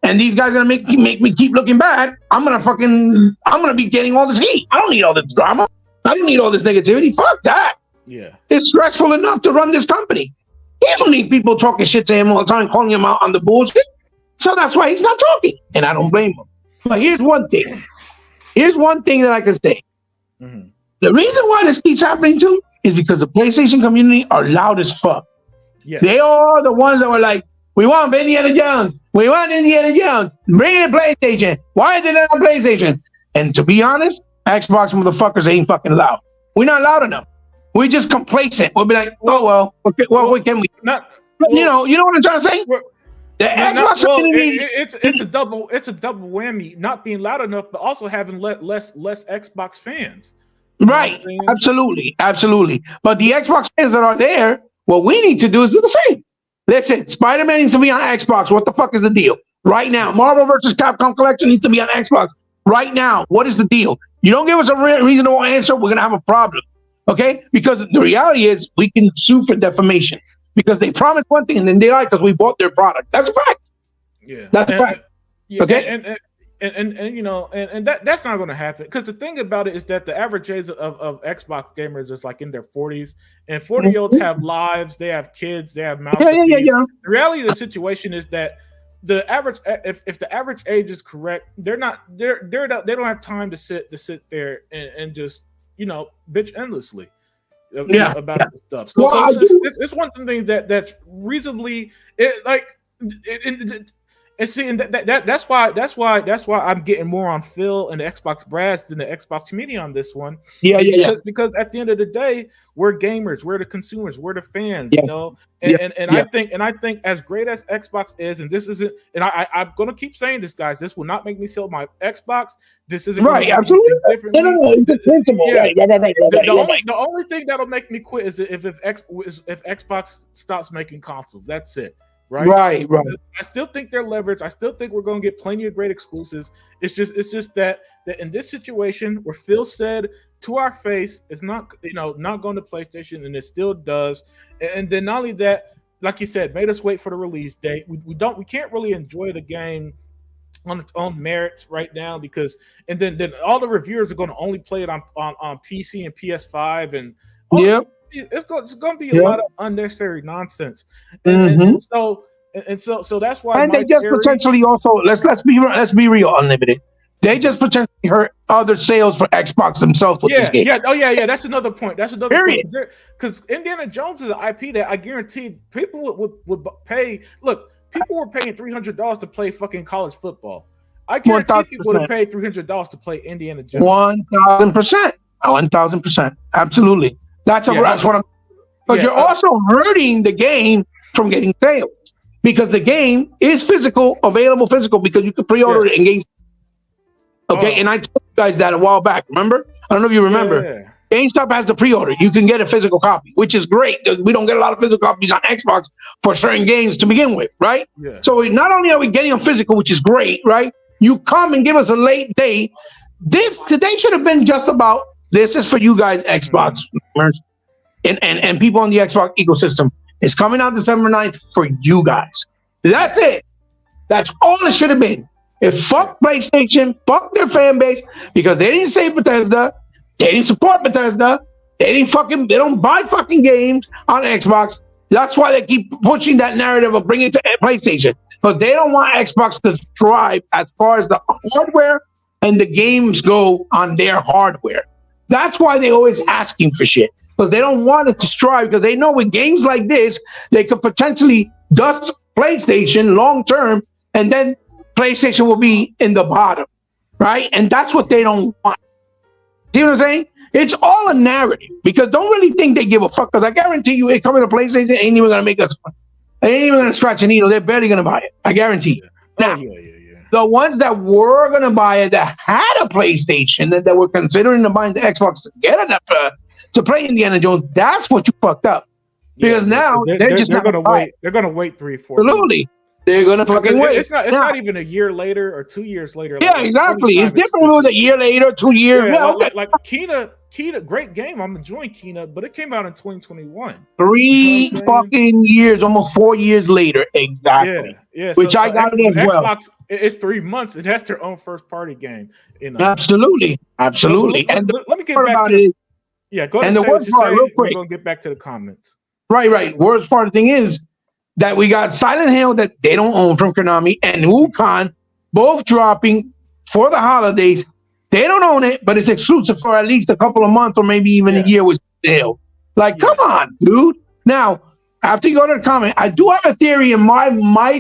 D: and these guys are going to make me keep looking bad, I'm going to be getting all this heat. I don't need all this drama. I don't need all this negativity. Fuck that.
A: Yeah.
D: It's stressful enough to run this company. He don't need people talking shit to him all the time, calling him out on the bullshit. So that's why he's not talking. And I don't blame him. But here's one thing. That I can say.
A: Mm-hmm.
D: The reason why this keeps happening too is because the PlayStation community are loud as fuck.
A: Yes.
D: They are the ones that were like, we want Indiana Jones. We want Indiana Jones. Bring in a PlayStation. Why is it not on PlayStation? And to be honest, Xbox motherfuckers ain't fucking loud. We're not loud enough. We're just complacent. We'll be like, oh well, what can we? You know what I'm trying to say? The Xbox community.
A: It's a double whammy. Not being loud enough, but also having less Xbox fans.
D: Right. Absolutely. But the Xbox fans that are there, what we need to do is do the same. Listen, Spider-Man needs to be on Xbox. What the fuck is the deal? Right now, Marvel vs. Capcom Collection needs to be on Xbox. Right now, what is the deal? You don't give us a reasonable answer, we're going to have a problem. Okay? Because the reality is we can sue for defamation. Because they promised one thing and then they lied because we bought their product. That's a fact.
A: Yeah.
D: That's a fact.
A: Yeah,
D: okay?
A: And that's not going to happen, because the thing about it is that the average age of Xbox gamers is like in their 40s, and 40-year-olds have lives, they have kids, they have mouths.
D: Yeah.
A: The reality of the situation is that the average, if the average age is correct, they don't have time to sit there and just bitch endlessly about this stuff. So, it's one of the things that's reasonably and see, and that's why I'm getting more on Phil and the Xbox brass than the Xbox community on this one. Because at the end of the day, we're gamers, we're the consumers, we're the fans, I think as great as Xbox is, and this isn't, and I'm gonna keep saying this, guys, this will not make me sell my Xbox. This isn't
D: right. Absolutely. No.
A: The only thing that'll make me quit is if Xbox stops making consoles. That's it. Right. I still think they're leveraged. I still think we're going to get plenty of great exclusives. It's just that in this situation where Phil said to our face, it's not going to PlayStation, and it still does. And then not only that, like you said, made us wait for the release date. We can't really enjoy the game on its own merits right now, because and then all the reviewers are going to only play it on PC and PS5 and it's going to be a lot of unnecessary nonsense, and so that's why. And
D: they just potentially also let's be real, Unlimited. They just potentially hurt other sales for Xbox themselves with this game.
A: That's another point. Point. Because Indiana Jones is an IP that I guarantee people would pay. Look, people were paying $300 to play fucking college football. I guarantee people would have paid $300 to play Indiana Jones.
D: 1,000%. 1,000%. Absolutely. That's what I'm. But you're also hurting the game from getting sales, because the game is available physical, because you can pre-order it and gain. Okay, and I told you guys that a while back. Remember? I don't know if you remember. GameStop has the pre-order. You can get a physical copy, which is great. We don't get a lot of physical copies on Xbox for certain games to begin with, right?
A: Yeah.
D: So not only are we getting them physical, which is great, right? You come and give us a late date. Today should have been just about. This is for you guys, Xbox and people on the Xbox ecosystem. It's coming out December 9th for you guys. That's it. That's all it should have been. Fuck PlayStation, fuck their fan base, because they didn't say Bethesda, they didn't support Bethesda, they don't buy fucking games on Xbox. That's why they keep pushing that narrative of bringing it to PlayStation. But they don't want Xbox to strive as far as the hardware and the games go on their hardware. That's why they always asking for shit. Because they don't want it to strive, because they know with games like this, they could potentially dust PlayStation long term, and then PlayStation will be in the bottom, right? And that's what they don't want. You know what I'm saying? It's all a narrative, because don't really think they give a fuck, because I guarantee you, it coming to PlayStation, ain't even going to make us fun. They ain't even going to scratch a needle. They're barely going to buy it. I guarantee you. Now, the ones that were going to buy it, that had a PlayStation, that were considering to buy the Xbox to get it to play Indiana Jones, that's what you fucked up. Because now they're just going to wait.
A: They're going to wait 3 or 4
D: Absolutely.
A: Months.
D: They're going to fucking wait.
A: It's not even a year later or 2 years later.
D: Yeah, exactly. It's different with a year later, 2 years.
A: Yeah, like Kena, great game. I'm enjoying Kena, but it came out in 2021.
D: 3 fucking years, almost 4 years later. Exactly.
A: Yeah.
D: Which I got it as well.
A: Xbox, it's 3 months. It has their own first party game. You know.
D: Absolutely.
A: And let me get back to it. Yeah, go ahead.
D: And the worst part, real quick.
A: We're going to get back to the comments.
D: Right. Worst part of the thing is that we got Silent Hill that they don't own from Konami and Wukong both dropping for the holidays. They don't own it, but it's exclusive for at least a couple of months or maybe even a year with Hill. Like, come on, dude. Now, after you go to the comment, I do have a theory in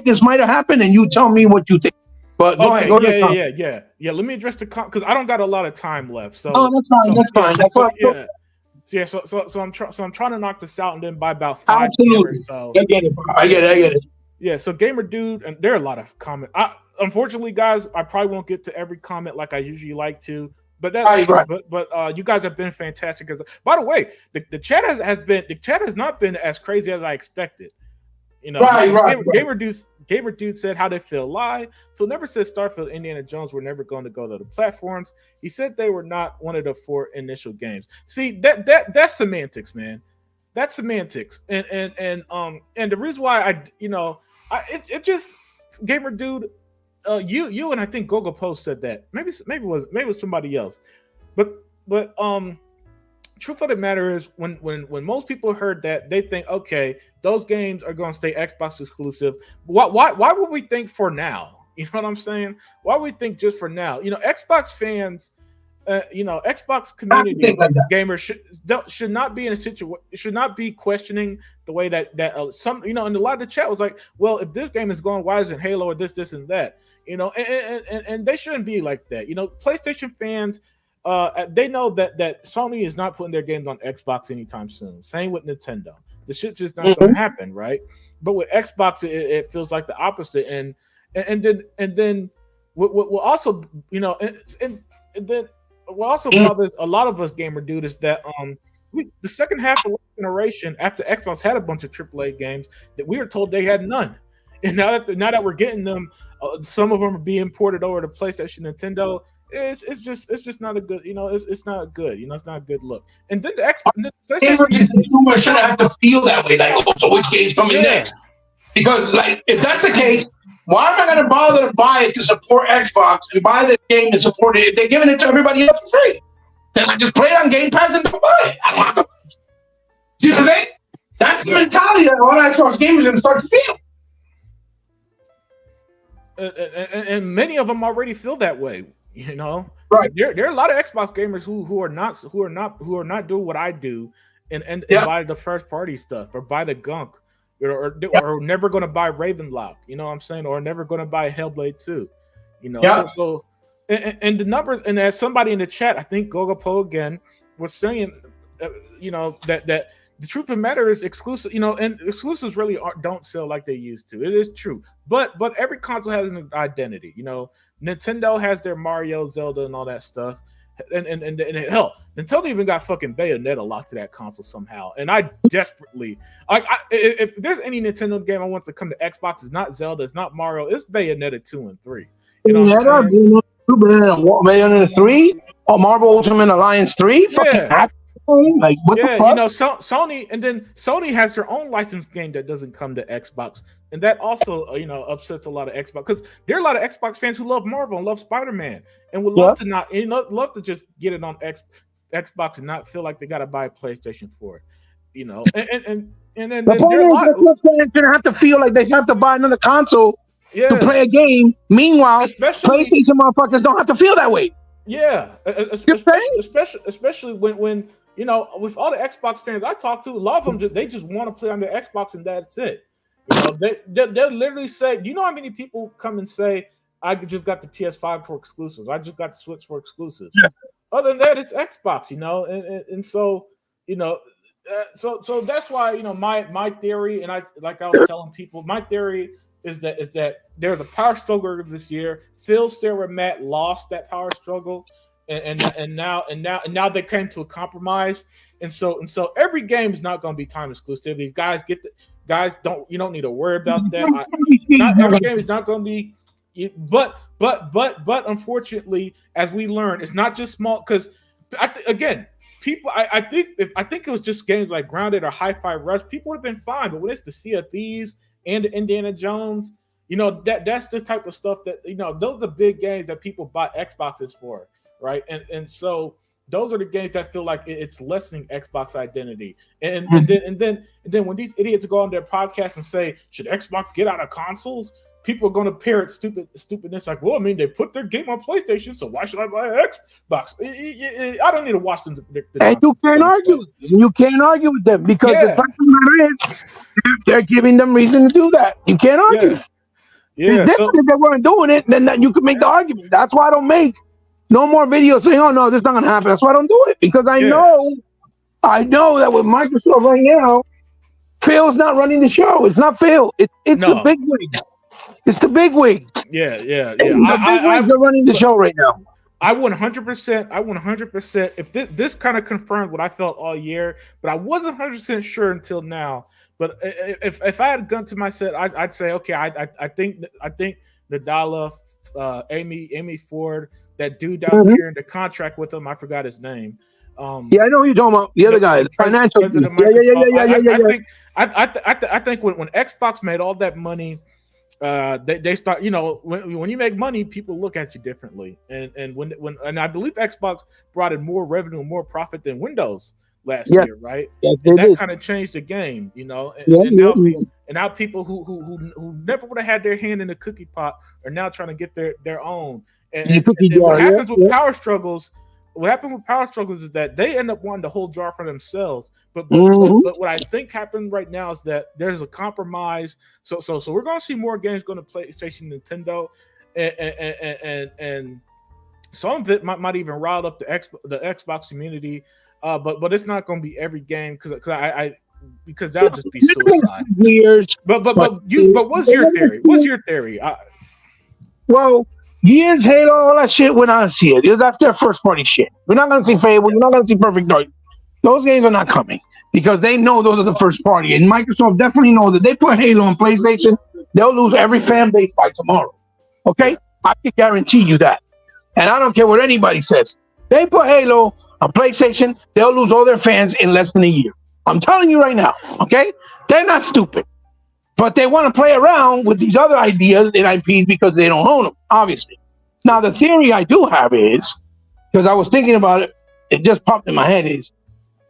D: this might have happened, and you tell me what you think. But go ahead. Go to the comment.
A: Yeah. Let me address the comment because I don't got a lot of time left. So
D: that's fine.
A: So I'm trying to knock this out and then by about 5
D: Absolutely.
A: or so.
D: I get it.
A: Yeah, so Gamer Dude, and there are a lot of comments. Unfortunately, guys, I probably won't get to every comment like I usually like to. But you guys have been fantastic. By the way, the chat has not been as crazy as I expected. You know, Gamer Dude said how they feel live. Phil never said Starfield, Indiana Jones were never going to go to the platforms. He said they were not one of the 4 initial games. See, that's semantics, man. That's semantics. And the reason why it just Gamer Dude, you and I think Gogo Post said that. Maybe it was somebody else. But truth of the matter is, when most people heard that, they think, okay, those games are going to stay Xbox exclusive. Why would we think for now? You know what I'm saying? Why would we think just for now? You know, Xbox fans, Xbox community gamers should not be in a situation, should not be questioning the way that some, and a lot of the chat was like, well, if this game is going, why isn't Halo or this and that? You know, and they shouldn't be like that. You know, PlayStation fans, they know that Sony is not putting their games on Xbox anytime soon. Same with Nintendo. The shit's just not going to happen, right? But with Xbox, it feels like the opposite. And then we'll also, and then what also bothers a lot of us, Gamer Dude, is that the second half of the generation, after Xbox had a bunch of AAA games, that we were told they had none. And now that we're getting them, some of them are being ported over to PlayStation, Nintendo. It's just not a good, it's not good, it's not a good look. And then the
D: consumer shouldn't have to feel that way, like, so which game's coming next? Because like, if that's the case, why am I going to bother to buy it to support Xbox and buy the game to support it if they're giving it to everybody else for free? Then I just play it on Game Pass and don't buy it. I don't have to. Do you know what I mean? That's the mentality that all Xbox gamers are going to start to feel.
A: And many of them already feel that way.
D: Right?
A: There are a lot of Xbox gamers who are not doing what I do and buy the first party stuff or buy the gunk. Or never going to buy Ravenlock, you know what I'm saying? Or never going to buy Hellblade 2, So the numbers, and as somebody in the chat, I think Gogopo again was saying, that the truth of the matter is exclusive, and exclusives really don't sell like they used to. It is true, but every console has an identity. Nintendo has their Mario, Zelda, and all that stuff. And hell, Nintendo even got fucking Bayonetta locked to that console somehow. And I desperately, if there's any Nintendo game I want to come to Xbox, it's not Zelda, it's not Mario, it's Bayonetta 2 and 3.
D: Bayonetta 3 or Marvel Ultimate Alliance 3? Like, what the fuck?
A: Sony, and then Sony has their own licensed game that doesn't come to Xbox, and that also, upsets a lot of Xbox, because there are a lot of Xbox fans who love Marvel and love Spider-Man, and would love to love to just get it on Xbox and not feel like they got to buy a PlayStation for it, and then
D: the point is that fans shouldn't have to feel like they have to buy another console to play a game. Meanwhile,
A: Especially
D: PlayStation motherfuckers don't have to feel that way.
A: Yeah, especially when with all the Xbox fans I talk to, a lot of them they just want to play on their Xbox and that's it. They literally say, do you know how many people come and say, I just got the PS5 for exclusives, I just got the Switch for exclusives. Yeah. Other than that, it's Xbox, and so so that's why my theory, and I was telling people, my theory is that there's a power struggle this year. Phil, Sarah, and Matt lost that power struggle, and now they came to a compromise, and so every game is not going to be time exclusive. If guys don't need to worry about that. Not every game is not going to be, but unfortunately, as we learn, it's not just small because people. I think it was just games like Grounded or Hi-Fi Rush, people would have been fine, but when it's the Sea of Thieves and the Indiana Jones. That's the type of stuff that those are the big games that people buy Xboxes for, right? And so those are the games that feel like it's lessening Xbox identity. And then when these idiots go on their podcast and say, should Xbox get out of consoles? People are going to parrot stupidness like, well, I mean, they put their game on PlayStation, so why should I buy an Xbox? I don't need to watch them.
D: And you can't argue. You can't argue with them because the fact of the matter is, they're giving them reason to do that. You can't argue.
A: Yeah,
D: if they weren't doing it, then you could make the argument. That's why I don't make no more videos saying, "Oh no, this is not gonna happen." That's why I don't do it because I know that with Microsoft right now, Phil's not running the show. It's not Phil. It's the big wigs. It's the big wigs.
A: Yeah.
D: The big wigs are running the show right now.
A: I 100%. If this kind of confirmed what I felt all year, but I wasn't 100% sure until now. But if I had a gun to my set, I'd say, okay, I think Nadala, Amy Ford, that dude down here in the contract with him, I forgot his name.
D: I know who you're talking about. The other guy, the financial.
A: I think when Xbox made all that money, they start. When you make money, people look at you differently. And when I believe Xbox brought in more revenue and more profit than Windows last year, right?
D: Yes,
A: and that kind of changed the game, and now people who never would have had their hand in the cookie pot are now trying to get their own. And what happens with power struggles? What happens with power struggles is that they end up wanting the whole jar for themselves. But what I think happened right now is that there's a compromise. So we're going to see more games going to PlayStation, Nintendo, and some of it might even rile up the Xbox community. But it's not going to be every game because that would just be suicide. But what's your theory? Well,
D: Gears, Halo, all that shit, we're not going to see it. That's their first party shit. We're not going to see Fable. You're not going to see Perfect Dark. Those games are not coming because they know those are the first party. And Microsoft definitely knows that they put Halo on PlayStation, they'll lose every fan base by tomorrow. Okay? I can guarantee you that. And I don't care what anybody says. They put Halo on PlayStation, they'll lose all their fans in less than a year. I'm telling you right now, okay? They're not stupid. But they want to play around with these other ideas and IPs because they don't own them, obviously. Now, the theory I do have is, because I was thinking about it, it just popped in my head, is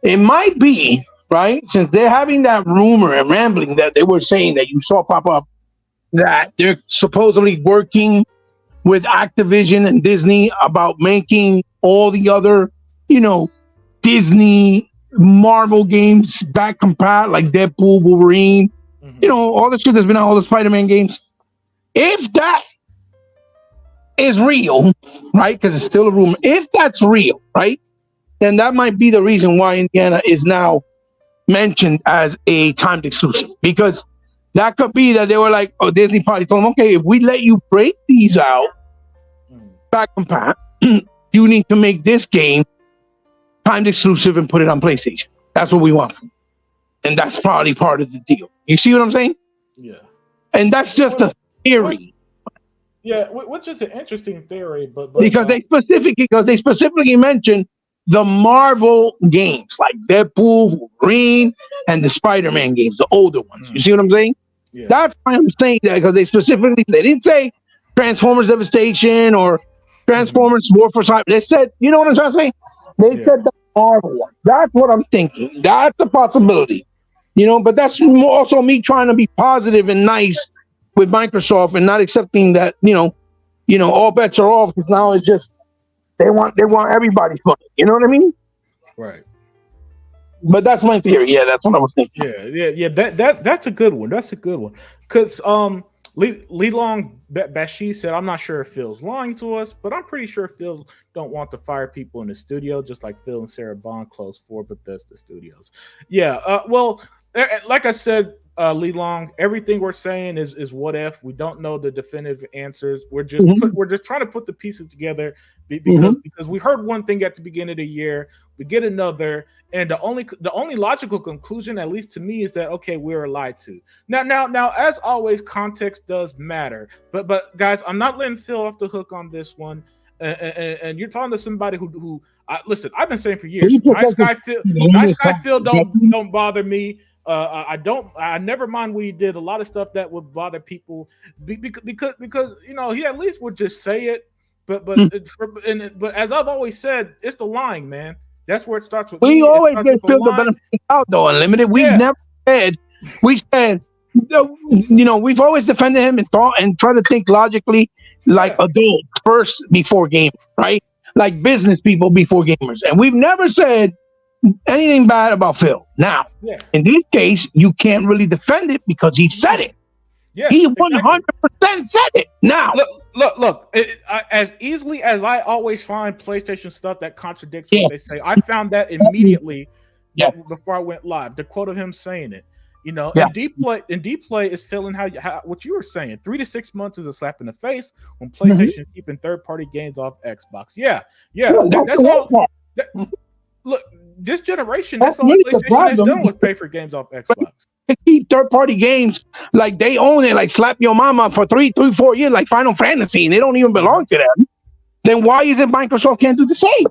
D: it might be, right, since they're having that rumor and rambling that they were saying that you saw pop up, that they're supposedly working with Activision and Disney about making all the other Disney Marvel games back compat, like Deadpool, Wolverine, all the shit that's been on all the Spider-Man games. If that is real, right, because it's still a rumor, if that's real, right, then that might be the reason why Indiana is now mentioned as a timed exclusive, because that could be that they were like, Disney probably told them, okay, if we let you break these out back compat, you need to make this game timed exclusive and put it on PlayStation. That's what we want. And that's probably part of the deal. You see what I'm saying?
A: Yeah.
D: And that's just a theory.
A: Yeah, which is an interesting theory, but
D: because they specifically mentioned the Marvel games like Deadpool, Wolverine, and the Spider-Man games, the older ones. You see what I'm saying?
A: Yeah.
D: That's why I'm saying that, because they didn't say Transformers Devastation or Transformers War for Cyber. They said, you know what I'm trying to say? They said the Marvel one. That's what I'm thinking. That's a possibility. But that's also me trying to be positive and nice with Microsoft and not accepting that, all bets are off, because now it's just they want everybody's money. You know what I mean?
A: Right.
D: But that's my theory. Yeah, that's what I was thinking.
A: Yeah. That's a good one. That's a good one. Because Lee Long Bashi said, "I'm not sure if Phil's lying to us, but I'm pretty sure Phil don't want to fire people in the studio, just like Phil and Sarah Bond closed 4 Bethesda studios." Yeah. Well, like I said, Lee Long, everything we're saying is what if. We don't know the definitive answers. We're just trying to put the pieces together because we heard one thing at the beginning of the year, we get another, and the only logical conclusion, at least to me, is that okay, we were lied to. Now, as always, context does matter. But guys, I'm not letting Phil off the hook on this one. And you're talking to somebody who listen. I've been saying for years, nice guy Phil don't bother me. I never mind what he did. A lot of stuff that would bother people because he at least would just say it. But as I've always said, it's the lying, man. That's where it starts with.
D: We always get Phil the benefit out though, Unlimited. We've never said. We said, we've always defended him and thought and try to think logically, like adults first before gamers, right? Like business people before gamers, and we've never said anything bad about Phil. Now, in this case, you can't really defend it because he said it. Yeah, he 100% said it. Now,
A: look. As easily as I always find PlayStation stuff that contradicts what they say, I found that immediately before I went live. The quote of him saying it. And deep play is feeling how what you were saying. 3 to 6 months is a slap in the face when PlayStation is keeping third-party games off Xbox. That's all. Look, this generation, that's all PlayStation has done was pay for games off Xbox.
D: They keep third-party games like they own it, like Slap Your Mama for 4 years, like Final Fantasy, and they don't even belong to them. Then why is it Microsoft can't do the same?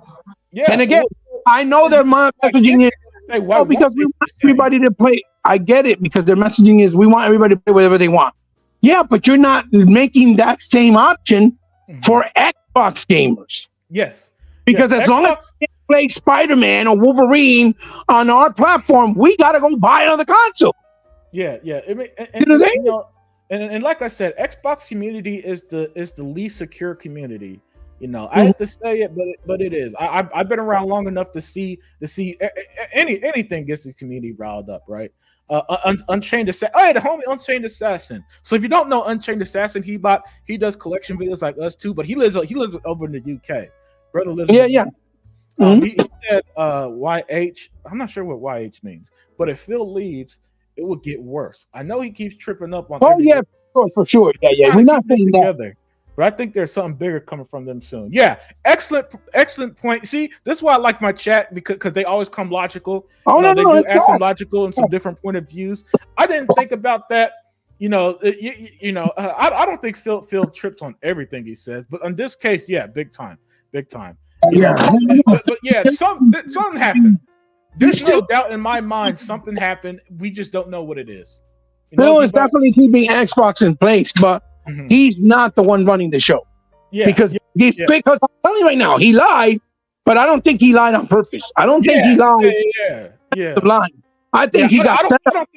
D: Yeah. And again, I know their messaging is because we want everybody to play. I get it, because their messaging is we want everybody to play whatever they want. Yeah, but you're not making that same option for Xbox gamers.
A: Yes.
D: Because as long as you play Spider-Man or Wolverine on our platform, we got to go buy another console.
A: Yeah. And like I said, Xbox community is the least secure community. I have to say it, but it is. I've been around long enough to see anything gets the community riled up, right? Unchained Assassin. Oh, yeah, the homie Unchained Assassin. So if you don't know Unchained Assassin, he does collection videos like us too, but he lives over in the UK. Brother lives. He said YH. I'm not sure what YH means, but if Phil leaves, it will get worse. I know he keeps tripping up on.
D: Oh yeah, for sure. Yeah. We're not saying
A: together. But I think there's something bigger coming from them soon. Yeah, excellent point. See, this is why I like my chat, because they always come logical. They do add some logical and some different point of views. I didn't think about that. I don't think Phil trips on everything he says, but in this case, big time. But something happened. There's no doubt in my mind something happened. We just don't know what it is.
D: Phil is definitely keeping Xbox in place, but he's not the one running the show. Because I'm telling you right now, he lied, but I don't think he lied on purpose. I don't think he lied. Lying. I think he got set up.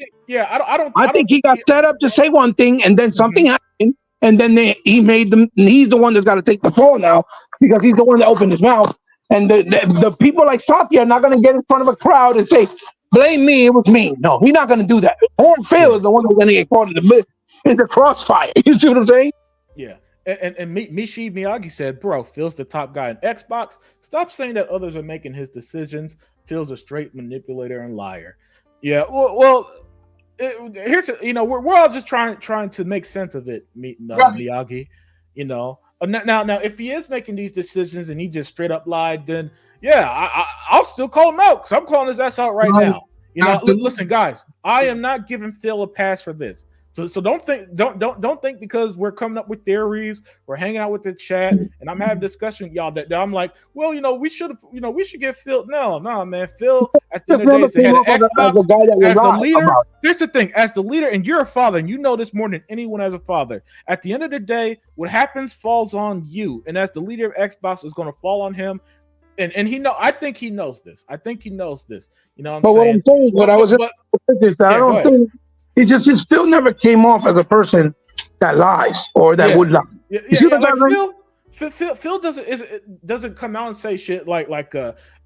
D: I think he got set up to say one thing, and then something happened, and then he made them. He's the one that's got to take the fall now, because he's the one that opened his mouth. And the people like Satya are not going to get in front of a crowd and say, "Blame me, it was me." No, he's not going to do that. Poor Phil is the one that's going to get caught in the crossfire. You see what I'm saying?
A: Yeah. And Mishi Miyagi said, "Bro, Phil's the top guy in Xbox. Stop saying that others are making his decisions. Phil's a straight manipulator and liar." Yeah. Well, here's we're all just trying to make sense of it, Miyagi. Now, if he is making these decisions and he just straight up lied, then I'll still call him out, because I'm calling his ass out right now. Listen, guys, I am not giving Phil a pass for this. So don't think because we're coming up with theories, we're hanging out with the chat, and I'm having discussion with y'all that I'm like, well, we should get Phil. No, man, Phil at the end of the day is the head of Xbox as the leader. Here's the thing: as the leader, and you're a father, and you know this more than anyone as a father. At the end of the day, what happens falls on you, and as the leader of Xbox, is going to fall on him. And I think he knows this. I think he knows this. You know what I'm saying?
D: I don't think. It's just Phil never came off as a person that lies or that would lie.
A: Yeah,
D: You see
A: yeah,
D: what I'm
A: like
D: saying?
A: Phil doesn't come out and say shit like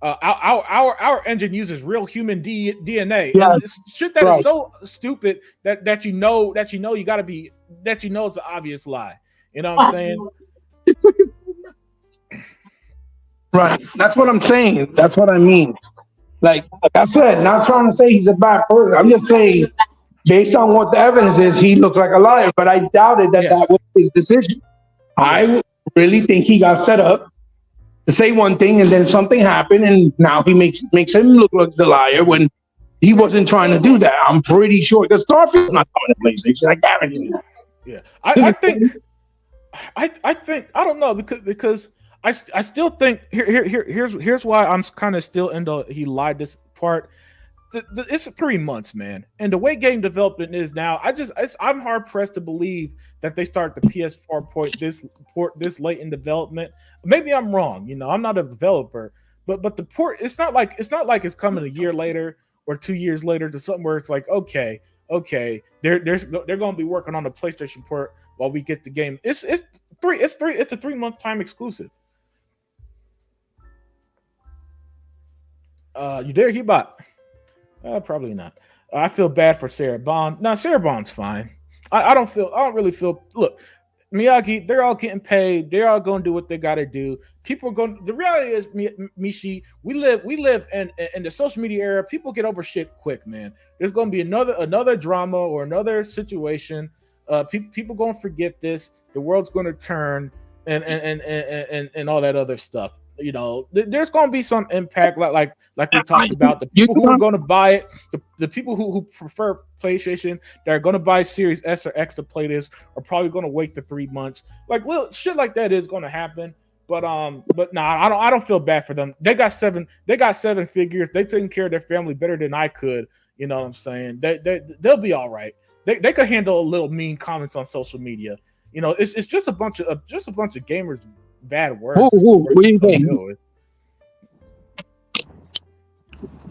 A: our engine uses real human DNA.
D: Yeah,
A: And it's shit that is
D: right.
A: so stupid that you know you gotta be that you know it's an obvious lie. You know what I'm saying?
D: Right. That's what I'm saying. That's what I mean. Like I said, not trying to say he's a bad person. I'm just saying, based on what the evidence is, he looks like a liar. But I doubted that that was his decision. I really think he got set up to say one thing, and then something happened, and now he makes him look like the liar when he wasn't trying to do that. I'm pretty sure because Starfield's not coming to PlayStation. I guarantee you.
A: Yeah, I think I don't know because I still think here's why I'm kind of still into he lied this part. It's 3 months, man, and the way game development is now, I'm hard pressed to believe that they start the PS4 port this late in development. Maybe I'm wrong, you know, I'm not a developer, but the port it's not like it's coming a year later or 2 years later to something where it's like okay, they're going to be working on the PlayStation port while we get the game. It's a 3-month time exclusive. You there, Hebot? Probably not. I feel bad for Sarah Bond. No, Sarah Bond's fine. I don't really feel. Look, Miyagi, they're all getting paid. They're all going to do what they got to do. People are going. The reality is, Mishi, we live in the social media era. People get over shit quick, man. There's going to be another drama or another situation. People going to forget this. The world's going to turn and all that other stuff. You know, there's going to be some impact, like we talked about. The people who are going to buy it, the people who prefer PlayStation, that are going to buy Series S or X to play this, are probably going to wait the 3 months. Like little shit like that is going to happen. But nah, I don't feel bad for them. They got seven figures. They taking care of their family better than I could. You know what I'm saying? They'll be all right. They could handle a little mean comments on social media. You know, it's just a bunch of gamers. Bad words.
D: What do you think?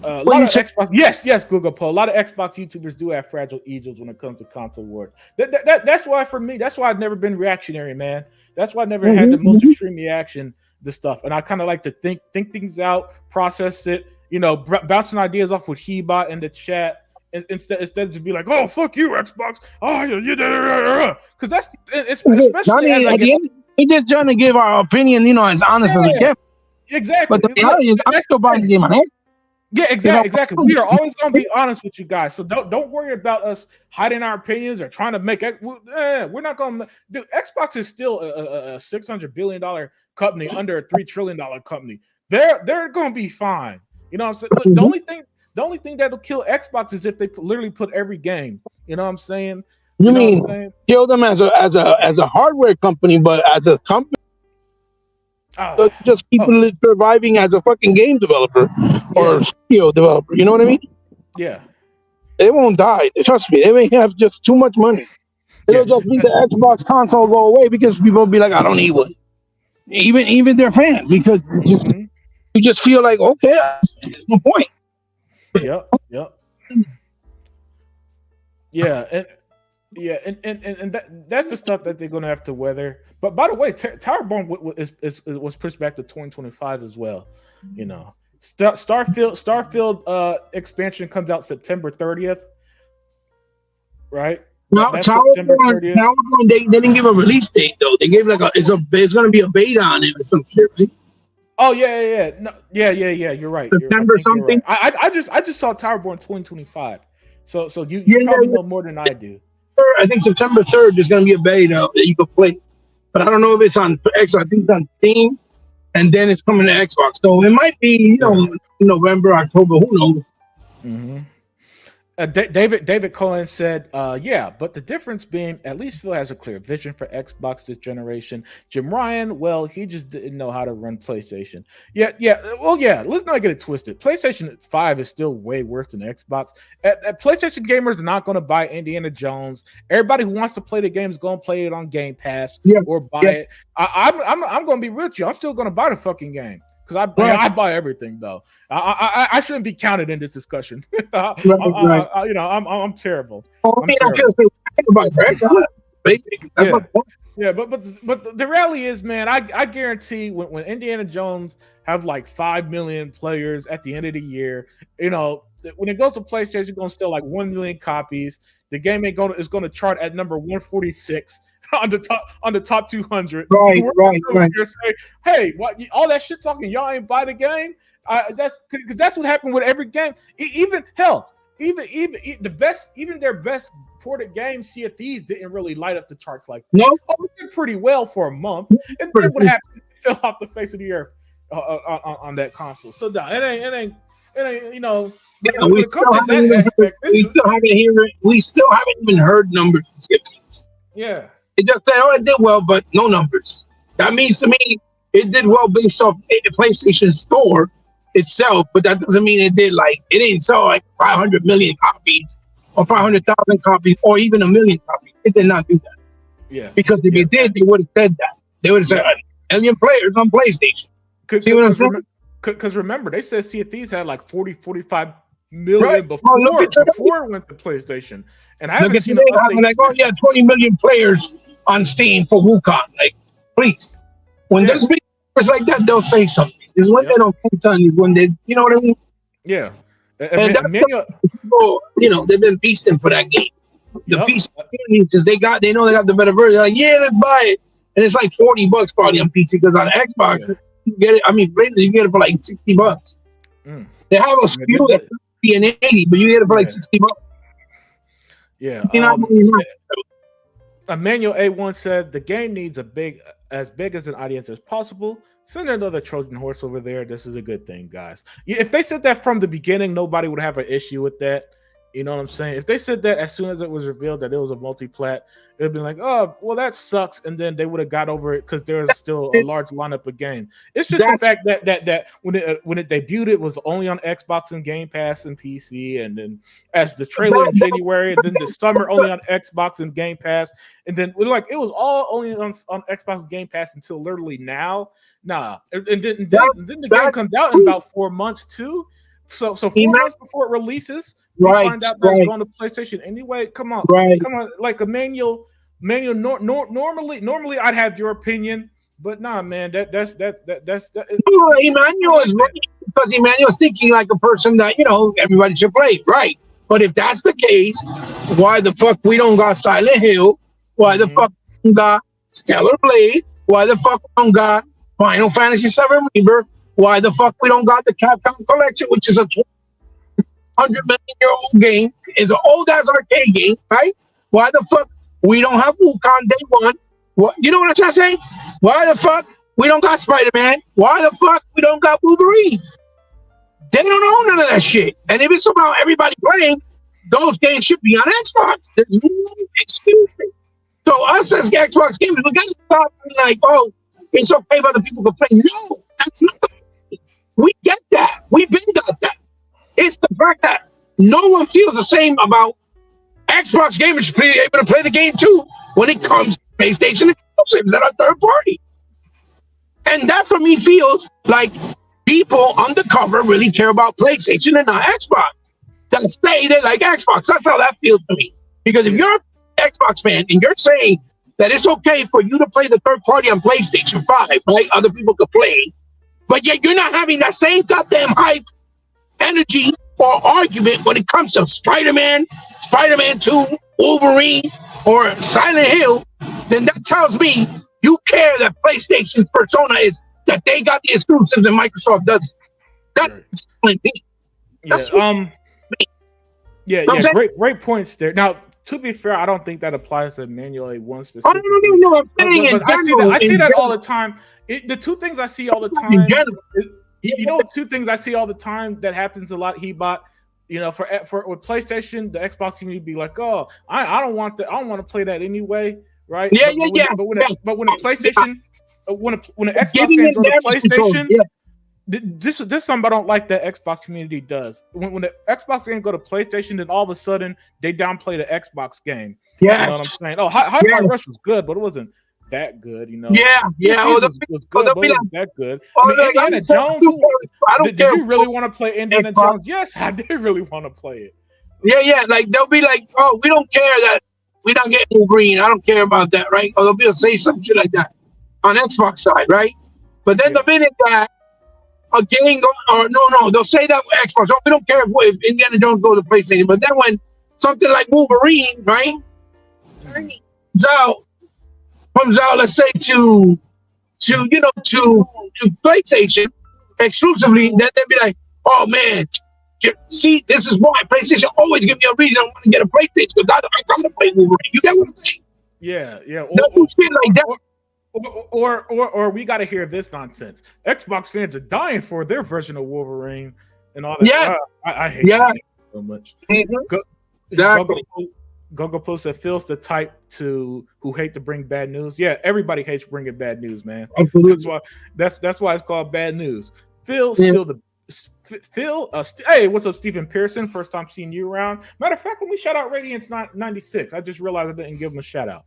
A: A lot of Xbox. Yes, Google Poll. A lot of Xbox YouTubers do have fragile egos when it comes to console wars. That's why for me, that's why I've never been reactionary, man. That's why I never had the most extreme reaction to stuff. And I kind of like to think things out, process it. You know, bouncing ideas off with Hebot in the chat. Instead of just be like, oh fuck you, Xbox. Oh you did it, because that's especially as I get.
D: We're just trying to give our opinion, you know, as honest as we can.
A: Exactly.
D: But the reality is, I still buy the game on it.
A: Yeah, exactly. We are always going to be honest with you guys, so don't worry about us hiding our opinions or trying to make it. We're not going to. Dude, Xbox is still a $600 billion company under a $3 trillion company. They're going to be fine. You know what I'm saying? Look, the only thing that'll kill Xbox is if they literally put every game. You know what I'm saying?
D: You mean kill them as a hardware company, but as a company, just keep surviving as a fucking game developer or studio developer. You know what I mean?
A: Yeah.
D: They won't die. Trust me. They may have just too much money. It'll just be the Xbox console go away because people will be like, I don't need one. Even their fans, because you just feel like, okay, there's no point.
A: Yep. Yeah, and that's the stuff that they're going to have to weather. But by the way, Towerborn was pushed back to 2025 as well. You know, Starfield expansion comes out September 30th, right?
D: Now, Towerborn, they didn't give a release date though. They gave it's going to be a beta on it or some shit, right?
A: Oh yeah. No, yeah. You're right.
D: September something.
A: Right. I just saw Towerborn 2025. So you probably know more than I do.
D: I think September 3rd there's going to be a beta that you can play, but I don't know if it's on Xbox. I think it's on Steam, and then it's coming to Xbox. So it might be November, October. Who knows?
A: Mm-hmm. David Cohen said, yeah, but the difference being at least Phil has a clear vision for Xbox this generation. Jim Ryan, well, he just didn't know how to run PlayStation. Yeah. Well, yeah, let's not get it twisted. PlayStation 5 is still way worse than Xbox. PlayStation gamers are not going to buy Indiana Jones. Everybody who wants to play the game is going to play it on Game Pass or buy it. I'm going to be real with you. I'm still going to buy the fucking game. Because I buy everything though. I shouldn't be counted in this discussion. I'm terrible.
D: I feel about PlayStation. That's
A: Yeah.
D: my point.
A: Yeah, but the reality is, man, I guarantee when Indiana Jones have like 5 million players at the end of the year, when it goes to PlayStation, it's gonna sell like 1 million copies. The game is gonna chart at number 146 on the top 200.
D: Right.
A: Say, hey, what all that shit talking? Y'all ain't buy the game. That's because that's what happened with every game. Even their best ported games, Sea of Thieves, didn't really light up the charts like that.
D: No,
A: it did pretty well for a month, and then what happened? It fell off the face of the earth on that console. So no, it ain't.
D: Yeah, we still haven't even heard numbers.
A: Yeah,
D: it just said, "Oh, it did well," but no numbers. That means to me, it did well based off the PlayStation Store itself, but that doesn't mean it didn't sell like 500 million copies or 500,000 copies or even 1 million copies. It did not do that.
A: Yeah,
D: because if it did, they would have said that. They would have said 1 million players on PlayStation.
A: Because remember, they said Sea of Thieves had like 45 million before it went to PlayStation, and I haven't seen
D: like, 20 million players on Steam for Wukong. Like, please, when there's big numbers like that, they'll say something. Is when they don't say something. Is when they, you know what I mean?
A: Yeah,
D: and they've been beasting for that game. The piece because they know they got the better version. They're like, yeah, let's buy it, and it's like $40 probably on PC because on Xbox you get it. I mean, basically you get it for like $60. They have a SKU that's 50 and 80, but you get it for like $60.
A: Yeah. Emmanuel A1 said the game needs as big as an audience as possible. Send another Trojan horse over there. This is a good thing, guys. If they said that from the beginning, nobody would have an issue with that. You know what I'm saying? If they said that as soon as it was revealed that it was a multi-plat, it would be like, oh, well, that sucks. And then they would have got over it because there's still a large lineup of games. It's just the fact that when it debuted, it was only on Xbox and Game Pass and PC. And then as the trailer in January, and then the summer only on Xbox and Game Pass. And then it was all only on Xbox and Game Pass until literally now. Nah. And then the game comes out in about 4 months too. So 4 months before it releases, we find out that it's going to PlayStation anyway. Come on, like Emmanuel. Normally I'd have your opinion, but nah, man, that's
D: Emmanuel is right because Emmanuel's thinking like a person that everybody should play, right? But if that's the case, why the fuck we don't got Silent Hill? Why the fuck we got Stellar Blade? Why the fuck we don't got Final Fantasy VII Rebirth? Why the fuck we don't got the Capcom Collection, which is a 100 million-year-old game? It's an old-ass arcade game, right? Why the fuck we don't have Wukong Day One? What, you know what I'm trying to say? Why the fuck we don't got Spider-Man? Why the fuck we don't got Wolverine? They don't own none of that shit. And if it's about everybody playing, those games should be on Xbox. There's no excuse. So us as Xbox gamers, we got to stop being like, oh, it's okay if other people can play. No, that's not the we get that. We've been got that. It's the fact that no one feels the same about Xbox gamers should be able to play the game too when it comes to PlayStation exclusives that are third party. And that for me feels like people undercover really care about PlayStation and not Xbox. That say they like Xbox. That's how that feels to me. Because if you're an Xbox fan and you're saying that it's okay for you to play the third party on PlayStation 5, right? Other people could play. But yet you're not having that same goddamn hype, energy, or argument when it comes to Spider-Man, Spider-Man 2, Wolverine, or Silent Hill, then that tells me you care that PlayStation's persona is that they got the exclusives and Microsoft doesn't. That's me.
A: Great points there. Now, to be fair, I don't think that applies to Emmanuel A1 specifically.
D: No, I'm saying
A: I see that all the time. The two things I see all the time, two things I see all the time that happens a lot. Hebot, for with PlayStation, the Xbox community be like, oh, I don't want that. I don't want to play that anyway, right? But when a PlayStation, when an Xbox fan goes to PlayStation. This is something I don't like that Xbox community does. When the Xbox game go to PlayStation, then all of a sudden they downplay the Xbox game.
D: Yeah,
A: you know what I'm saying? Oh, Hi-Fi Rush was good, but it wasn't that good.
D: Yeah.
A: It was good, but it wasn't that good. Indiana Jones. Did you really want to play Indiana Jones? Yes, I did really want to play it.
D: Yeah. Like they'll be like, oh, we don't care that we're not getting Wolverine. I don't care about that, right? Or they'll say some shit like that on Xbox side, right? But then the minute that a game or they'll say that with Xbox. Oh, we don't care if Indiana Jones goes to PlayStation. But then when something like Wolverine, right, comes out, let's say to PlayStation exclusively, then they'll be like, oh man, see, this is why PlayStation always give me a reason I want to get a PlayStation because I gotta play Wolverine. You get what I'm saying?
A: Yeah.
D: They'll do shit like that.
A: Or we got to hear this nonsense. Xbox fans are dying for their version of Wolverine and all that.
D: Yeah,
A: I hate that so much.
D: Mm-hmm.
A: Exactly. Gogo Plus said Phil's the type who hate to bring bad news. Yeah, everybody hates bringing bad news, man.
D: Absolutely.
A: That's why it's called bad news. Phil's still the Phil. Hey, what's up, Stephen Pearson? First time seeing you around. Matter of fact, when we shout out Radiance 96, I just realized I didn't give him a shout out.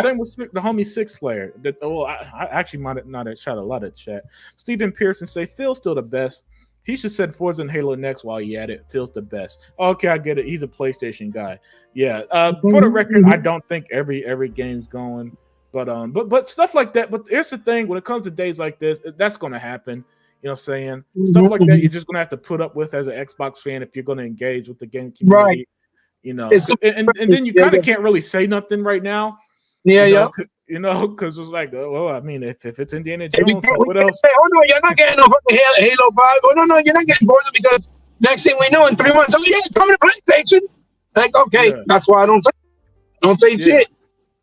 A: Same with the homie Six Slayer. I actually might not have shout out a lot of chat. Stephen Pearson say Phil's still the best. He should said Forza and Halo next while he at it. Phil's the best. Okay, I get it. He's a PlayStation guy. Yeah. For the record, I don't think every game's going, but stuff like that. But here's the thing: when it comes to days like this, that's going to happen. You know what I'm saying? Stuff like that you're just going to have to put up with as an Xbox fan if you're going to engage with the game community.
D: Right.
A: You know, and then you kind of can't really say nothing right now.
D: Yeah,
A: You know, because it's like, well, I mean, if it's Indiana Jones, what else?
D: Say, oh no, you're not getting no fucking Halo 5. Oh no, you're not getting Forza because next thing we know in 3 months, oh yeah, it's coming to PlayStation. Like, okay, that's why I don't say shit.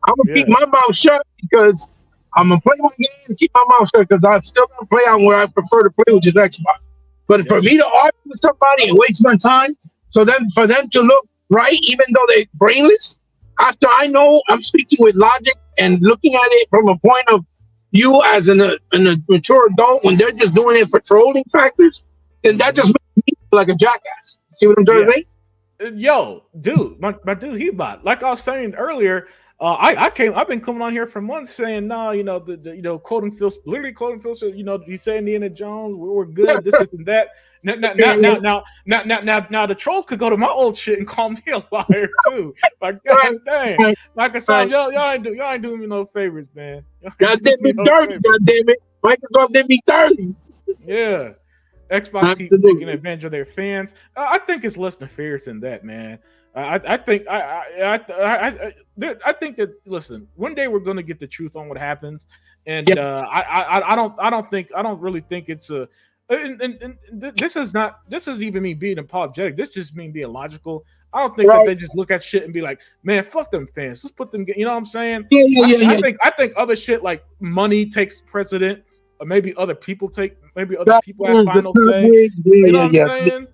D: I'm gonna keep my mouth shut because I'm gonna play my game and keep my mouth shut because I'm still gonna play on where I prefer to play, which is Xbox. But for me to argue with somebody and waste my time, so then for them to look right, even though they're brainless, after I know I'm speaking with logic and looking at it from a point of view as a mature adult, when they're just doing it for trolling factors, then that just makes me feel like a jackass. See what I'm trying to say?
A: Yo, dude, my dude, he bought. Like I was saying earlier, I've been coming on here for months saying, no, you know, the quoting Phil, literally quoting Phil, said, you know, you say Indiana Jones, we're good, this and that. Now the trolls could go to my old shit and call me a liar too. Like, god dang, like I said, y'all ain't doing me no favors, man.
D: God damn it, dirty, god damn it, Microsoft did me dirty.
A: Yeah. Xbox keeps taking advantage of their fans. I think it's less nefarious than that, man. I think that listen, one day we're going to get the truth on what happens, and I don't really think it's a. And this is even me being apologetic. This just me being logical. I don't think that they just look at shit and be like, man, fuck them fans. Let's put them. You know what I'm saying? I think other shit like money takes precedent. Or maybe other people have final say. You know what I'm saying?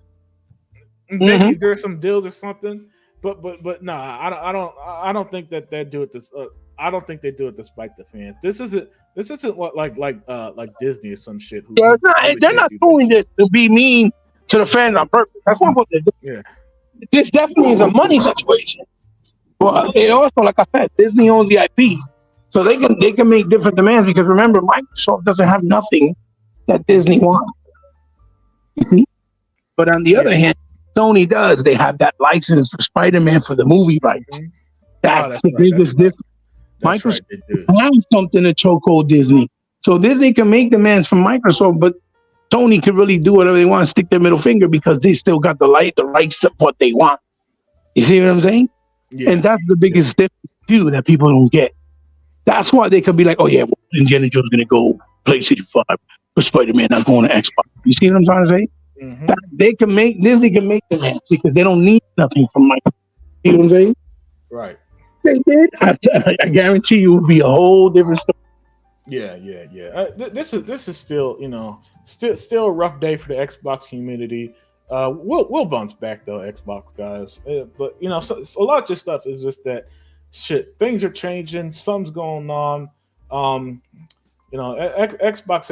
A: Maybe there's some deals or something. But no, I don't think that they do it. I don't think they do it despite the fans. This isn't what like Disney or some shit.
D: They're not doing this to be mean to the fans on purpose. That's not what they're doing. Yeah. This definitely is a money situation. But it also, like I said, Disney owns the IP. So they can make different demands because remember, Microsoft doesn't have nothing that Disney wants. But on the other hand, Sony does. They have that license for Spider-Man for the movie rights. That's the biggest difference. Microsoft has something to chokehold Disney. So Disney can make demands from Microsoft, but Sony can really do whatever they want, stick their middle finger because they still got the rights of what they want. You see what I'm saying? Yeah. And that's the biggest difference too that people don't get. That's why they could be like, oh yeah, well, Indiana Jones is gonna go PlayStation 5 for Spider-Man, not going to Xbox. You see what I'm trying to say? Mm-hmm. Disney can make demands because they don't need nothing from Microsoft. You know what I'm saying?
A: Right.
D: They did. I guarantee you it would be a whole different story.
A: Yeah. This is still, still a rough day for the Xbox community. We'll bounce back though, Xbox guys. But so a lot of this stuff is just that shit. Things are changing. Something's going on. Xbox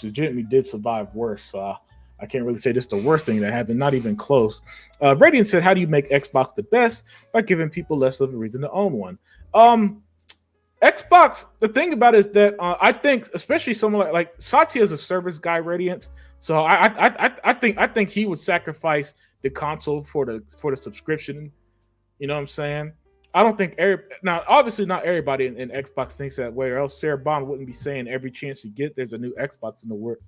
A: legitimately did survive worse. So I can't really say this is the worst thing that happened. Not even close. Radiant said, "How do you make Xbox the best? By giving people less of a reason to own one." Xbox. The thing about it is that I think, especially someone like Satya is a service guy, Radiant. So I think he would sacrifice the console for the subscription. You know what I'm saying? I don't think now obviously not everybody in Xbox thinks that way, or else Sarah Bond wouldn't be saying every chance you get there's a new Xbox in the works.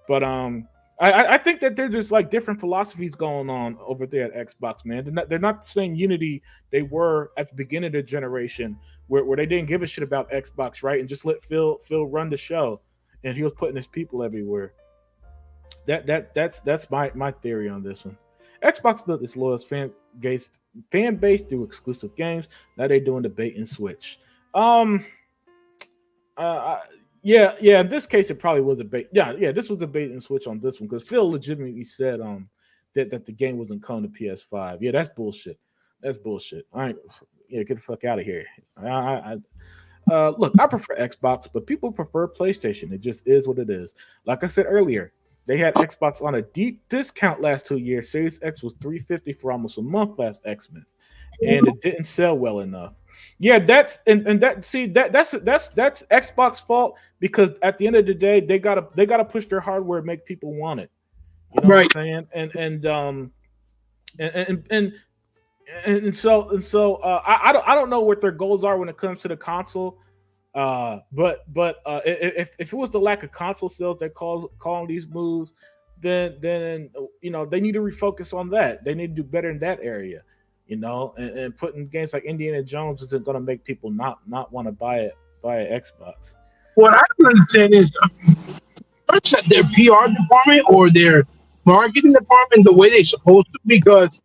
A: But I think that there's just like different philosophies going on over there at Xbox, man. They're not the same unity they were at the beginning of the generation, where they didn't give a shit about Xbox, right? And just let Phil run the show, and he was putting his people everywhere. That's my theory on this one. Xbox built its loyal fan base through exclusive games. Now they're doing the bait and switch. Yeah. In this case, it probably was a bait. Yeah. This was a bait and switch on this one because Phil legitimately said that the game wasn't coming to PS5. Yeah, that's bullshit. That's bullshit. All right, yeah, get the fuck out of here. Look, I prefer Xbox, but people prefer PlayStation. It just is what it is. Like I said earlier, they had Xbox on a deep discount last 2 years. Series X was $350 for almost a month last Xmas, and it didn't sell well enough. Yeah, that's Xbox fault because at the end of the day, they gotta push their hardware and make people want it. You know
D: Right.
A: what I'm saying? And so I don't know what their goals are when it comes to the console. But if it was the lack of console sales that calling these moves, then you know they need to refocus on that. They need to do better in that area, you know. And putting games like Indiana Jones isn't going to make people not want to buy an Xbox.
D: What I don't understand is first that their PR department or their marketing department the way they're supposed to, because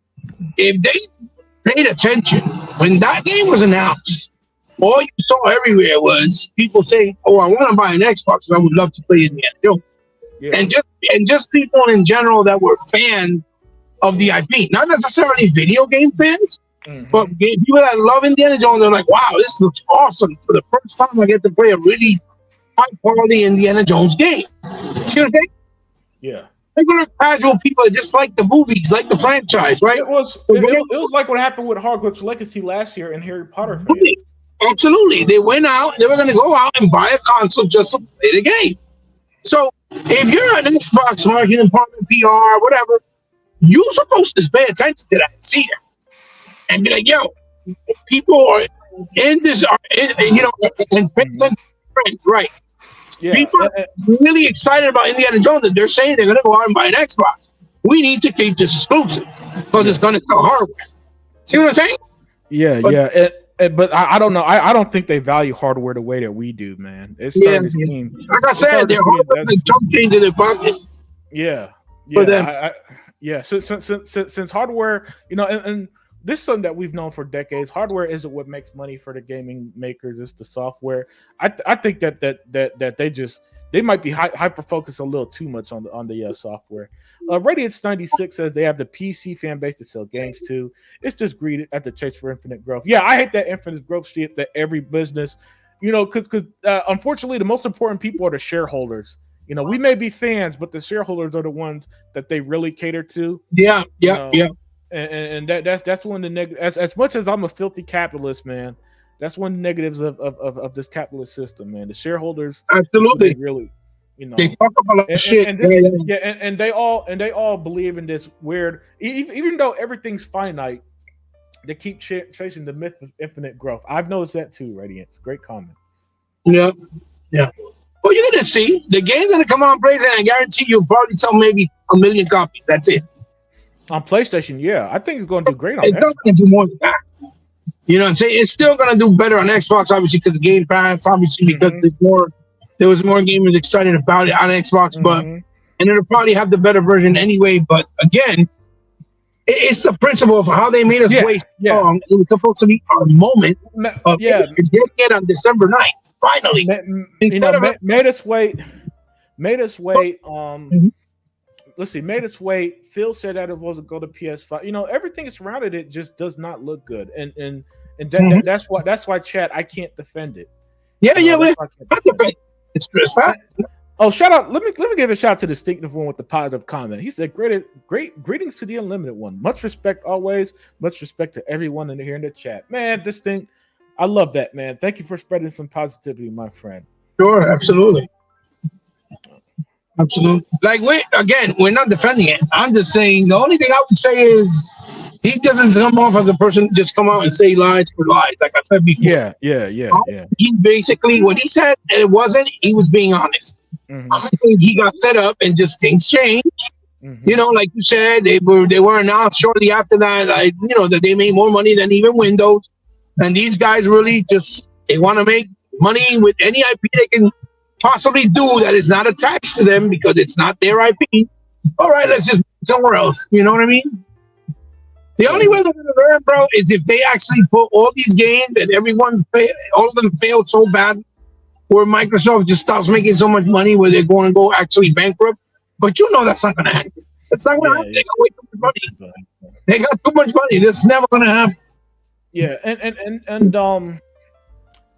D: if they paid attention when that game was announced, all you saw everywhere was people saying, "Oh, I want to buy an Xbox. I would love to play Indiana Jones."
A: Yeah.
D: And just people in general that were fans of the IP, not necessarily video game fans, but people that love Indiana Jones. They're like, "Wow, this looks awesome! For the first time, I get to play a really high quality Indiana Jones game." See what I'm saying?
A: Yeah.
D: Regular casual people that just like the movies, like the franchise, right?
A: It was like what happened with Hogwarts Legacy last year and Harry Potter fans.
D: Absolutely. They went out, they were going to go out and buy a console just to play the game. So if you're an Xbox marketing department, PR, whatever, you're supposed to pay attention to that and see that. And be like, yo, people are in this, and pay attention to trends, right?
A: Yeah.
D: People are really excited about Indiana Jones and they're saying they're going to go out and buy an Xbox. We need to keep this exclusive because it's going to sell hardware. See what I'm saying?
A: Yeah. But I don't know. I don't think they value hardware the way that we do, man. It's starting to seem,
D: like I said, they're hardware like jump into their pocket.
A: Yeah.
D: For them.
A: Since hardware, you know, and this is something that we've known for decades. Hardware isn't what makes money for the gaming makers. It's the software. I think that they might be hyper focused a little too much on the software. Radiance 96 says they have the PC fan base to sell games to. It's just greed at the chase for infinite growth. Yeah, I hate that infinite growth shit that every business, you know, because unfortunately the most important people are the shareholders. You know, we may be fans, but the shareholders are the ones that they really cater to.
D: Yeah.
A: And that's one of the negatives. As much as I'm a filthy capitalist, man, that's one of the negatives of this capitalist system, man. The shareholders,
D: absolutely,
A: really, you know,
D: they talk about shit.
A: And they all believe in this weird. Even though everything's finite, they keep chasing the myth of infinite growth. I've noticed that too. Radiance, great comment.
D: Yeah. Well, you're gonna see the game's gonna come on PlayStation. I guarantee you'll probably sell maybe 1 million copies. That's it. On
A: PlayStation, yeah, I think it's going to do great on
D: Xbox. It's going to do more than that. You know what I'm saying? It's still going to do better on Xbox, obviously, because Game Pass, obviously, because there was more gamers excited about it on Xbox, but and it'll probably have the better version anyway. But again, it's the principle of how they made us wait so long. It was supposed to be our moment. Getting it on December 9th. Finally,
A: made us wait. Let's see, made us wait. Phil said that it wasn't go to PS5. You know, everything surrounded it just does not look good, and that's why chat, I can't defend it.
D: It's fact.
A: Oh, shout out! Let me give a shout out to the distinctive one with the positive comment. He said, "Great greetings to the unlimited one. Much respect always. Much respect to everyone in here in the chat. Man, this thing, I love that, man. Thank you for spreading some positivity, my friend.
D: Sure, absolutely." Like we're not defending it. I'm just saying the only thing I would say is He doesn't come off as a person just come out and say lies for lies, like I said before.
A: Yeah.
D: He basically what he said, and it wasn't. He was being honest.
A: Mhm.
D: I think he got set up, and just things changed.
A: Mhm.
D: You know, like you said, they were announced shortly after that. That they made more money than even Windows, and these guys really they want to make money with any IP they can possibly do that is not attached to them because it's not their IP. All right, let's just somewhere else. You know what I mean? The only way they're going to learn, bro, is if they actually put all these games that all of them failed so bad, where Microsoft just stops making so much money, where they're going to go actually bankrupt. But you know that's not going to happen. It's not going to happen. They got way too much money. They got too much money. This is never going to happen.
A: Yeah, and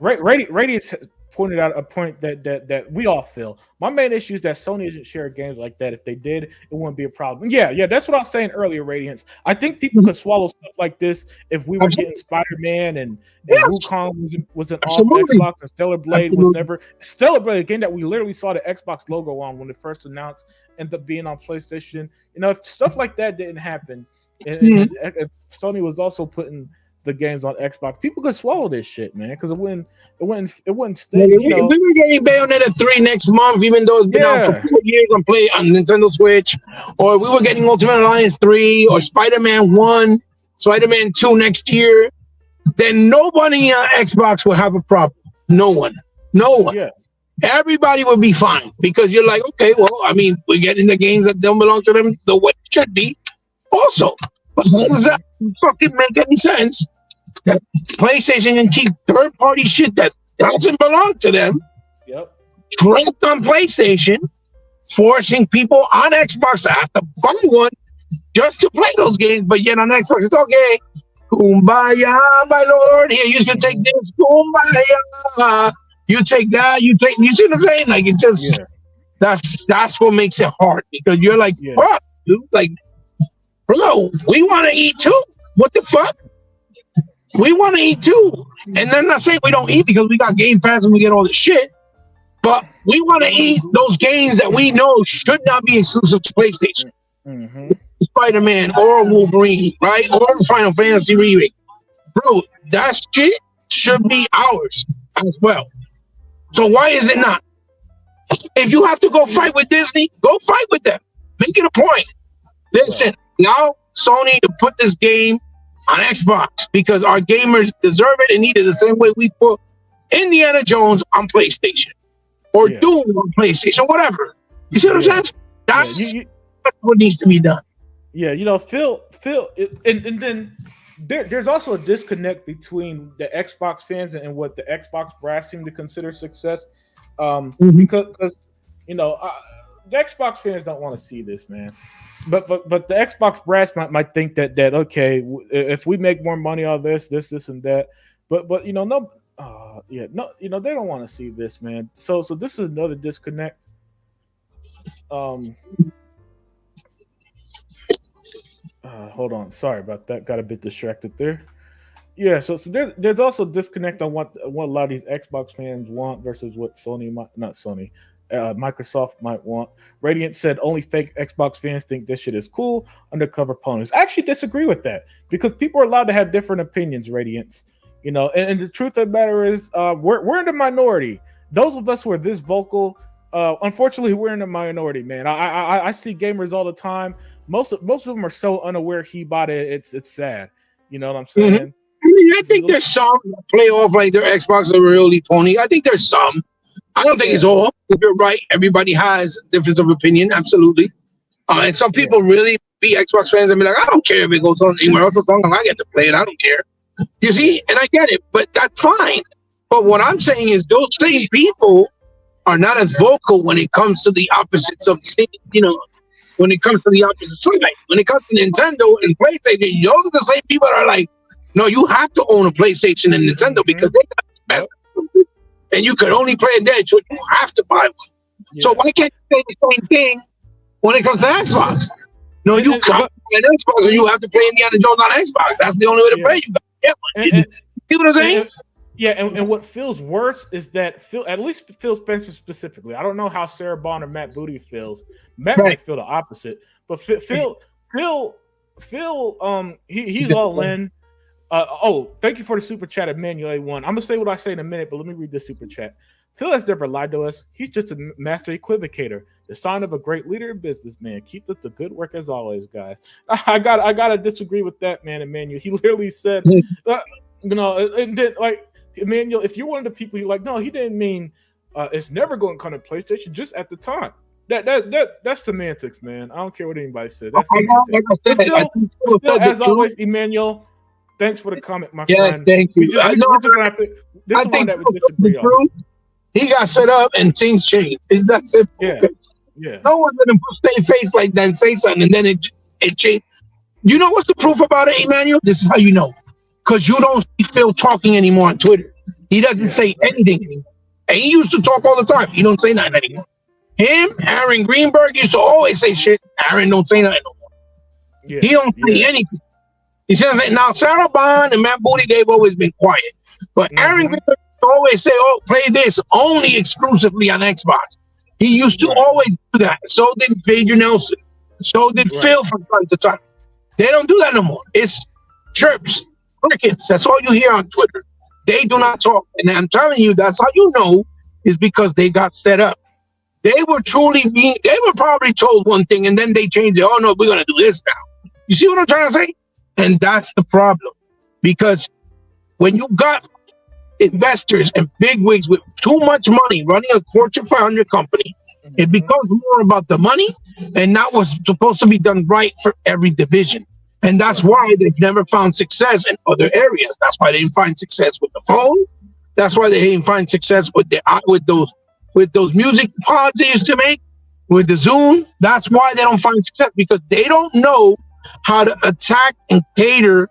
A: Radius pointed out a point that we all feel. My main issue is that Sony isn't sharing games like that. If they did, it wouldn't be a problem. Yeah, that's what I was saying earlier, Radiance. I think people could swallow stuff like this if we were getting Spider-Man and Wukong wasn't off Xbox, and Stellar Blade was never Stellar Blade, a game that we literally saw the Xbox logo on when it first announced, ended up being on PlayStation. You know, if stuff like that didn't happen, and if Sony was also putting the games on Xbox, people could swallow this shit, man, because it wouldn't stay.
D: We were getting Bayonetta 3 next month, even though it's been out for 4 years on Nintendo Switch, or we were getting Ultimate Alliance 3 or Spider-Man 1, Spider-Man 2 next year. Then nobody on Xbox will have a problem. No one. Yeah. Everybody would be fine because you're like, okay, well, I mean, we're getting the games that don't belong to them the way it should be. Also, but how does that fucking make any sense? That PlayStation can keep third-party shit that doesn't belong to them trapped on PlayStation, forcing people on Xbox to have to buy one just to play those games, but yet on Xbox it's okay. Kumbaya, my lord. Here, you can take this. Kumbaya. You take that. You see what I'm saying? Like, it just that's what makes it hard because you're like, fuck, dude. Like, bro, we want to eat too. What the fuck? We want to eat too. And I'm not saying we don't eat because we got Game Pass and we get all this shit, but we want to eat those games that we know should not be exclusive to PlayStation.
A: Mm-hmm.
D: Spider-Man or Wolverine, right? Or Final Fantasy remake. Bro, that shit should be ours as well. So why is it not? If you have to go fight with Disney, go fight with them. Make it a point. Listen, now Sony to put this game on Xbox because our gamers deserve it and need it the same way we put Indiana Jones on PlayStation or Doom on PlayStation, whatever. You see what I'm saying? That's what needs to be done.
A: Yeah, you know, Phil, and then there's also a disconnect between the Xbox fans and what the Xbox brass seem to consider success, because you know the Xbox fans don't want to see this, man. But the Xbox brass might think that okay, if we make more money on this and that, but you know you know they don't want to see this, man. So this is another disconnect. Hold on, sorry about that. Got a bit distracted there. Yeah, so there's also disconnect on what a lot of these Xbox fans want versus what Microsoft might want. Radiant said only fake Xbox fans think this shit is cool. Undercover ponies. I actually disagree with that because people are allowed to have different opinions. Radiance, you know, and the truth of the matter is, we're in the minority. Those of us who are this vocal, unfortunately, we're in the minority, man. I see gamers all the time. Most of them are so unaware he bought it. It's sad. You know what I'm saying?
D: Mm-hmm. I mean, I think there's some that play off like their Xbox are really pony. I think there's some. I don't think it's all. If you're right, everybody has a difference of opinion. Absolutely. And some people really be Xbox fans and be like, I don't care if it goes on anywhere else as long as I get to play it. I don't care. You see? And I get it, but that's fine. But what I'm saying is those same people are not as vocal when it comes to the opposites of, you know, when it comes to the opposite side. When it comes to Nintendo and PlayStation, those are the same people that are like, no, you have to own a PlayStation and Nintendo because they got the best. And you could only play it there, so you have to buy one. Yeah. So why can't you say the same thing when it comes to Xbox? No, you can't play an Xbox, and you have to play Indiana Jones on Xbox. That's the only way to play. You got to get one. You know what I'm saying?
A: And what feels worse is that at least Phil Spencer specifically. I don't know how Sarah Bond or Matt Booty feels. Matt might feel the opposite, but Phil Phil, he's all in. Thank you for the super chat, Emmanuel A1. I'm gonna say what I say in a minute, but let me read the super chat. Phil has never lied to us. He's just a master equivocator, the sign of a great leader and businessman. Keep up the good work as always, guys. I gotta disagree with that, man, Emmanuel. He literally said, and then like Emmanuel, if you're one of the people you're like, no, he didn't mean it's never going to come to PlayStation, just at the time. That's semantics, man. I don't care what anybody says. That's semantics. But still, as always, Emmanuel, thanks for the comment, my friend.
D: Thank you.
A: We're just gonna have to. This is one that we disagree on.
D: He got set up and things changed. Is that simple?
A: Yeah. Yeah.
D: No one's gonna stay face like that and say something, and then it changed. You know what's the proof about it, Emmanuel? This is how you know, because you don't see Phil talking anymore on Twitter. He doesn't say anything anymore. And he used to talk all the time. He don't say nothing anymore. Him, Aaron Greenberg used to always say shit. Aaron don't say nothing no more. Yeah. He don't say anything. He says now Sarah Bond and Matt Booty, they've always been quiet. But Aaron Greenberg always say, "Oh, play this only exclusively on Xbox." He used to always do that. So did Phaedra Nelson. So did Phil from time to time. They don't do that no more. It's chirps, crickets. That's all you hear on Twitter. They do not talk. And I'm telling you, that's how you know is because they got set up. They were probably told one thing and then they changed it. Oh no, we're gonna do this now. You see what I'm trying to say? And that's the problem. Because when you got investors and bigwigs with too much money running a Fortune 500 company, it becomes more about the money and not what's supposed to be done right for every division. And that's why they've never found success in other areas. That's why they didn't find success with the phone. That's why they didn't find success with those music pods they used to make, with the Zoom. That's why they don't find success, because they don't know how to attack and cater.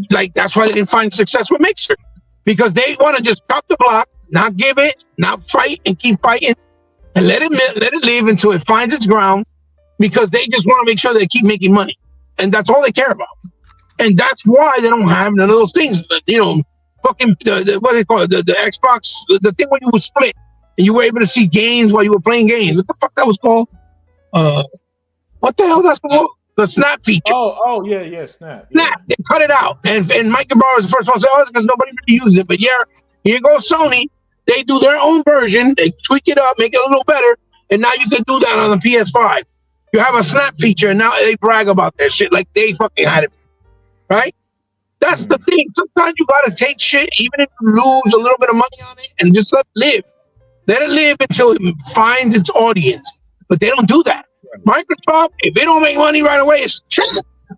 D: Like that's why they didn't find success with Mixer, because they want to just drop the block, not give it, not fight, and keep fighting, and let it live until it finds its ground, because they just want to make sure they keep making money, and that's all they care about. And that's why they don't have none of those things. You know, fucking what do they call it? The Xbox, the thing when you would split and you were able to see games while you were playing games. What the fuck that was called? What the hell that's called? The Snap feature.
A: Oh, yeah, Snap.
D: Snap. They cut it out. And Mike Ibarra was the first one to say, oh, it's because nobody really uses it. But yeah, here goes Sony. They do their own version. They tweak it up, make it a little better. And now you can do that on the PS5. You have a Snap feature, and now they brag about that shit like they fucking had it. Right? That's the thing. Sometimes you got to take shit, even if you lose a little bit of money on it, and just let it live. Let it live until it finds its audience. But they don't do that. Microsoft, if they don't make money right away, it's shit.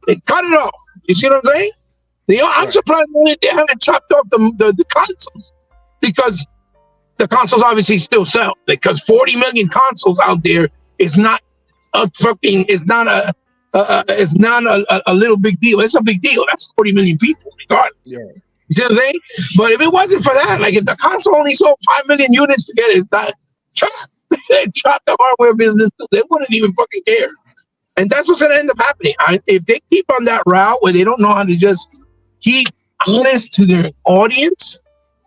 D: They cut it off. You see what I'm saying? I'm surprised they haven't chopped off the consoles, because the consoles obviously still sell, because 40 million consoles out there is not a fucking it's not a little big deal. It's a big deal. That's 40 million people, regardless. Yeah. You see what I'm saying? But if it wasn't for that, like if the console only sold 5 million units, forget it. It's not they chopped the hardware business. They wouldn't even fucking care. And that's what's going to end up happening. If they keep on that route where they don't know how to just keep honest to their audience,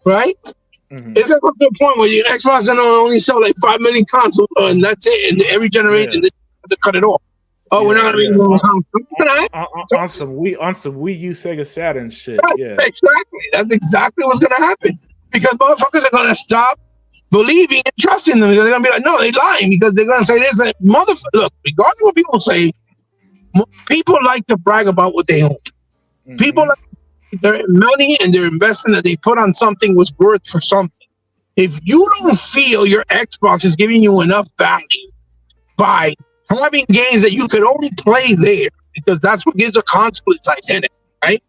D: right? Mm-hmm. It's going to come to a point where your Xbox is going to only sell like 5 million consoles, and that's it. And every generation, they have to cut it off. Oh, we're not going to
A: on some Wii U, Sega Saturn shit. Yeah,
D: exactly. That's exactly what's going to happen, because motherfuckers are going to stop believing and trusting them. They're going to be like, no, they're lying, because they're going to say this. Look, regardless of what people say, people like to brag about what they own. Mm-hmm. People like their money and their investment that they put on something was worth for something. If you don't feel your Xbox is giving you enough value by having games that you could only play there, because that's what gives a console its identity, right?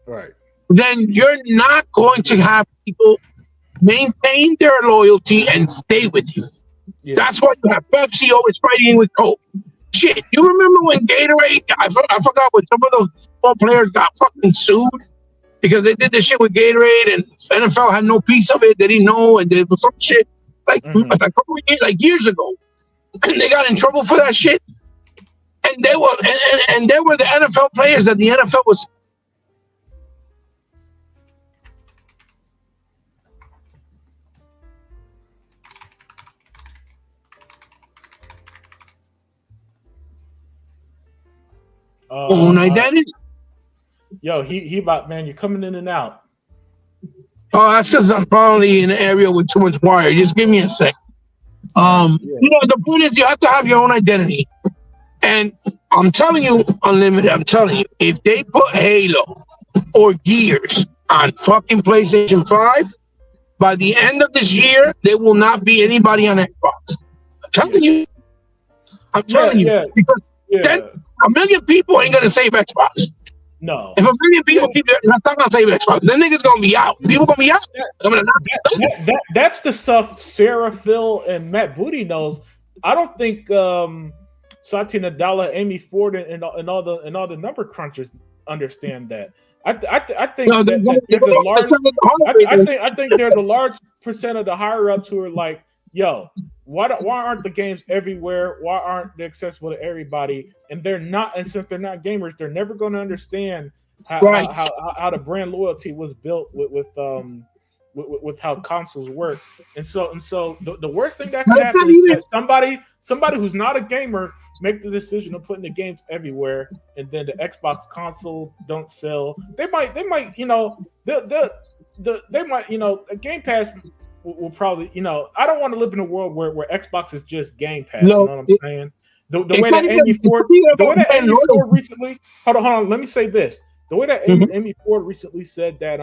A: Right.
D: Then you're not going to have people maintain their loyalty and stay with you. Yeah. That's why you have Pepsi always fighting with Coke. Shit, you remember when Gatorade, I forgot when some of those football players got fucking sued because they did this shit with Gatorade, and NFL had no piece of it. They didn't know, and there was some shit like years ago. And they got in trouble for that shit. And they were and they were the NFL players that the NFL was. Own identity.
A: Yo, he about, man, you're coming in and out.
D: Oh, that's because I'm probably in an area with too much wire. Just give me a sec. The point is you have to have your own identity. And I'm telling you, Unlimited, I'm telling you, if they put Halo or Gears on fucking PlayStation 5, by the end of this year, there will not be anybody on Xbox. I'm telling you. Because then a million people ain't going to save Xbox.
A: No.
D: If a million people keep it, that's not going to save Xbox. Then niggas going to be out. People going to be out.
A: That's the stuff Sarah, Phil, and Matt Booty knows. I don't think Satya Nadella, Amy Ford, and all the number crunchers understand that. I think there's a large percent of the higher ups who are like, yo, why aren't the games everywhere? Why aren't they accessible to everybody? And they're not, and since they're not gamers, they're never going to understand how the brand loyalty was built with how consoles work. And so the worst thing that can happen is that somebody who's not a gamer make the decision of putting the games everywhere, and then the Xbox console don't sell. They might, they might, Game Pass will probably, I don't want to live in a world where Xbox is just Game Pass.
D: No,
A: you know what I'm saying? The way that Amy Ford recently, hold on, let me say this. The way that Amy Ford recently said that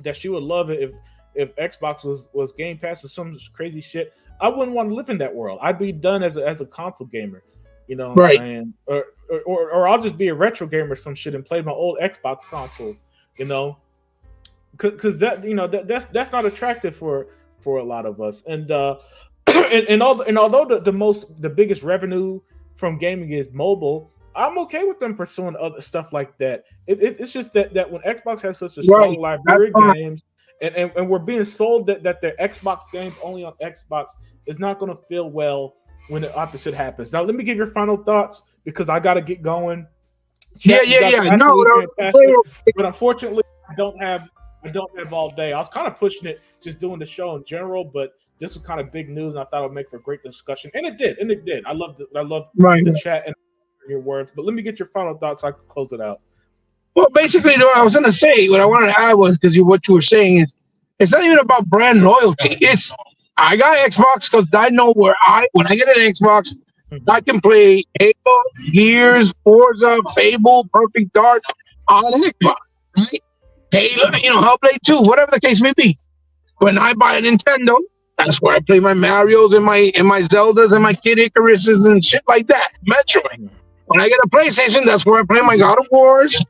A: that she would love it if Xbox was Game Pass or some crazy shit. I wouldn't want to live in that world. I'd be done as a console gamer, you know what I'm saying? Or I'll just be a retro gamer or some shit and play my old Xbox console, because that's not attractive for a lot of us. And and although the biggest revenue from gaming is mobile, I'm okay with them pursuing other stuff like that. It's just that when Xbox has such a strong library of games, and we're being sold that their Xbox games only on Xbox, is not going to feel well when the opposite happens. Now, let me give your final thoughts because I got to get going.
D: Yeah. No,
A: but unfortunately, I don't have all day. I was kind of pushing it, just doing the show in general, but this was kind of big news, and I thought it would make for a great discussion, and it did. I love the chat and your words. But let me get your final thoughts so I can close it out.
D: Well, basically, what I was going to say, what I wanted to add was, because what you were saying is, it's not even about brand loyalty. It's, I got Xbox because I know when I get an Xbox, I can play Halo, Gears, Forza, Fable, Perfect Dark on Xbox, right? Halo, Hellblade 2, whatever the case may be. When I buy a Nintendo, that's where I play my Marios and my Zeldas and my Kid Icaruses and shit like that. Metroid. When I get a PlayStation, that's where I play my God of Wars,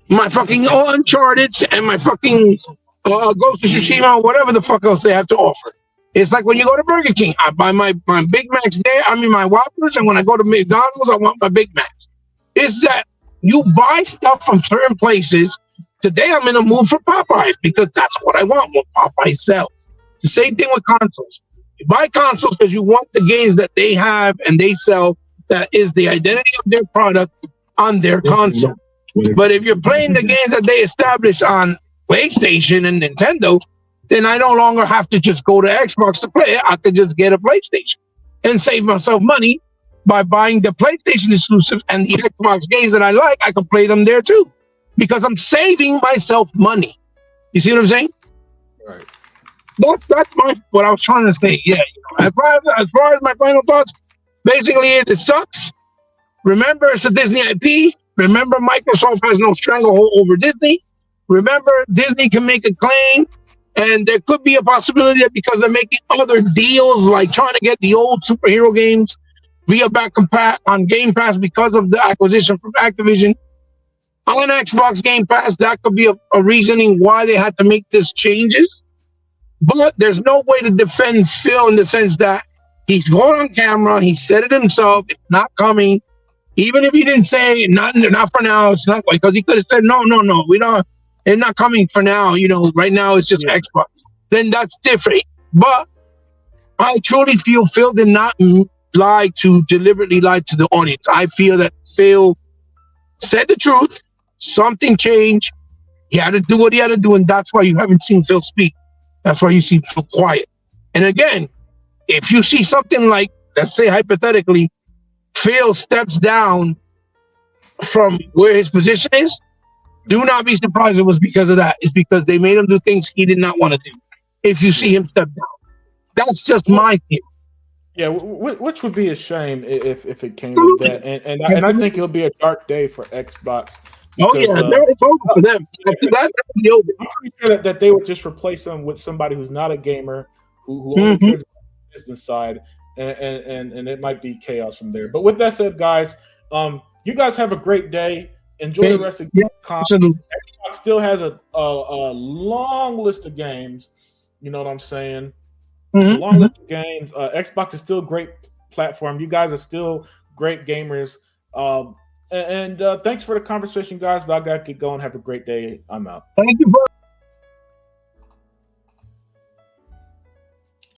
D: my fucking Uncharted, and my fucking Ghost of Tsushima, whatever the fuck else they have to offer. It's like when you go to Burger King, I buy my Big Macs there, my Whoppers, and when I go to McDonald's, I want my Big Macs. It's that you buy stuff from certain places. Today, I'm in a mood for Popeyes because that's what I want, what Popeyes sells. The same thing with consoles. You buy consoles because you want the games that they have and they sell, that is the identity of their product on their console. But if you're playing the games that they establish on PlayStation and Nintendo, then I no longer have to just go to Xbox to play it. I could just get a PlayStation and save myself money by buying the PlayStation exclusives, and the Xbox games that I like, I can play them there too, because I'm saving myself money. You see what I'm saying?
A: Right.
D: That's what I was trying to say. Yeah. As far as my final thoughts, basically it sucks. Remember, it's a Disney IP. Remember, Microsoft has no stranglehold over Disney. Remember, Disney can make a claim, and there could be a possibility that because they're making other deals, like trying to get the old superhero games via back on Game Pass because of the acquisition from Activision on Xbox Game Pass, that could be a reasoning why they had to make these changes. But there's no way to defend Phil in the sense that he's going on camera, he said it himself, it's not coming. Even if he didn't say not for now, it's not, because he could have said no, we don't. It's not coming for now. Right now it's just Xbox. Then that's different. But I truly feel Phil did not deliberately lie to the audience. I feel that Phil said the truth. Something changed. He had to do what he had to do, and that's why you haven't seen Phil speak. That's why you see Phil quiet. And again, if you see something like, let's say hypothetically, Phil steps down from where his position is, do not be surprised it was because of that. It's because they made him do things he did not want to do. If you see him step down, that's just my theory.
A: Yeah, which would be a shame if it came to that, and I think it'll be a dark day for Xbox.
D: Oh yeah, it's over for them. That's over.
A: I'm pretty sure that they would just replace them with somebody who's not a gamer, who only cares about the business side, and it might be chaos from there. But with that said, guys, you guys have a great day. Enjoy the rest of the conference. Xbox still has a long list of games. You know what I'm saying? Long list of games. Xbox is still a great platform. You guys are still great gamers. And thanks for the conversation, guys. But I got to get going. Have a great day. I'm out.
D: Thank you, bro.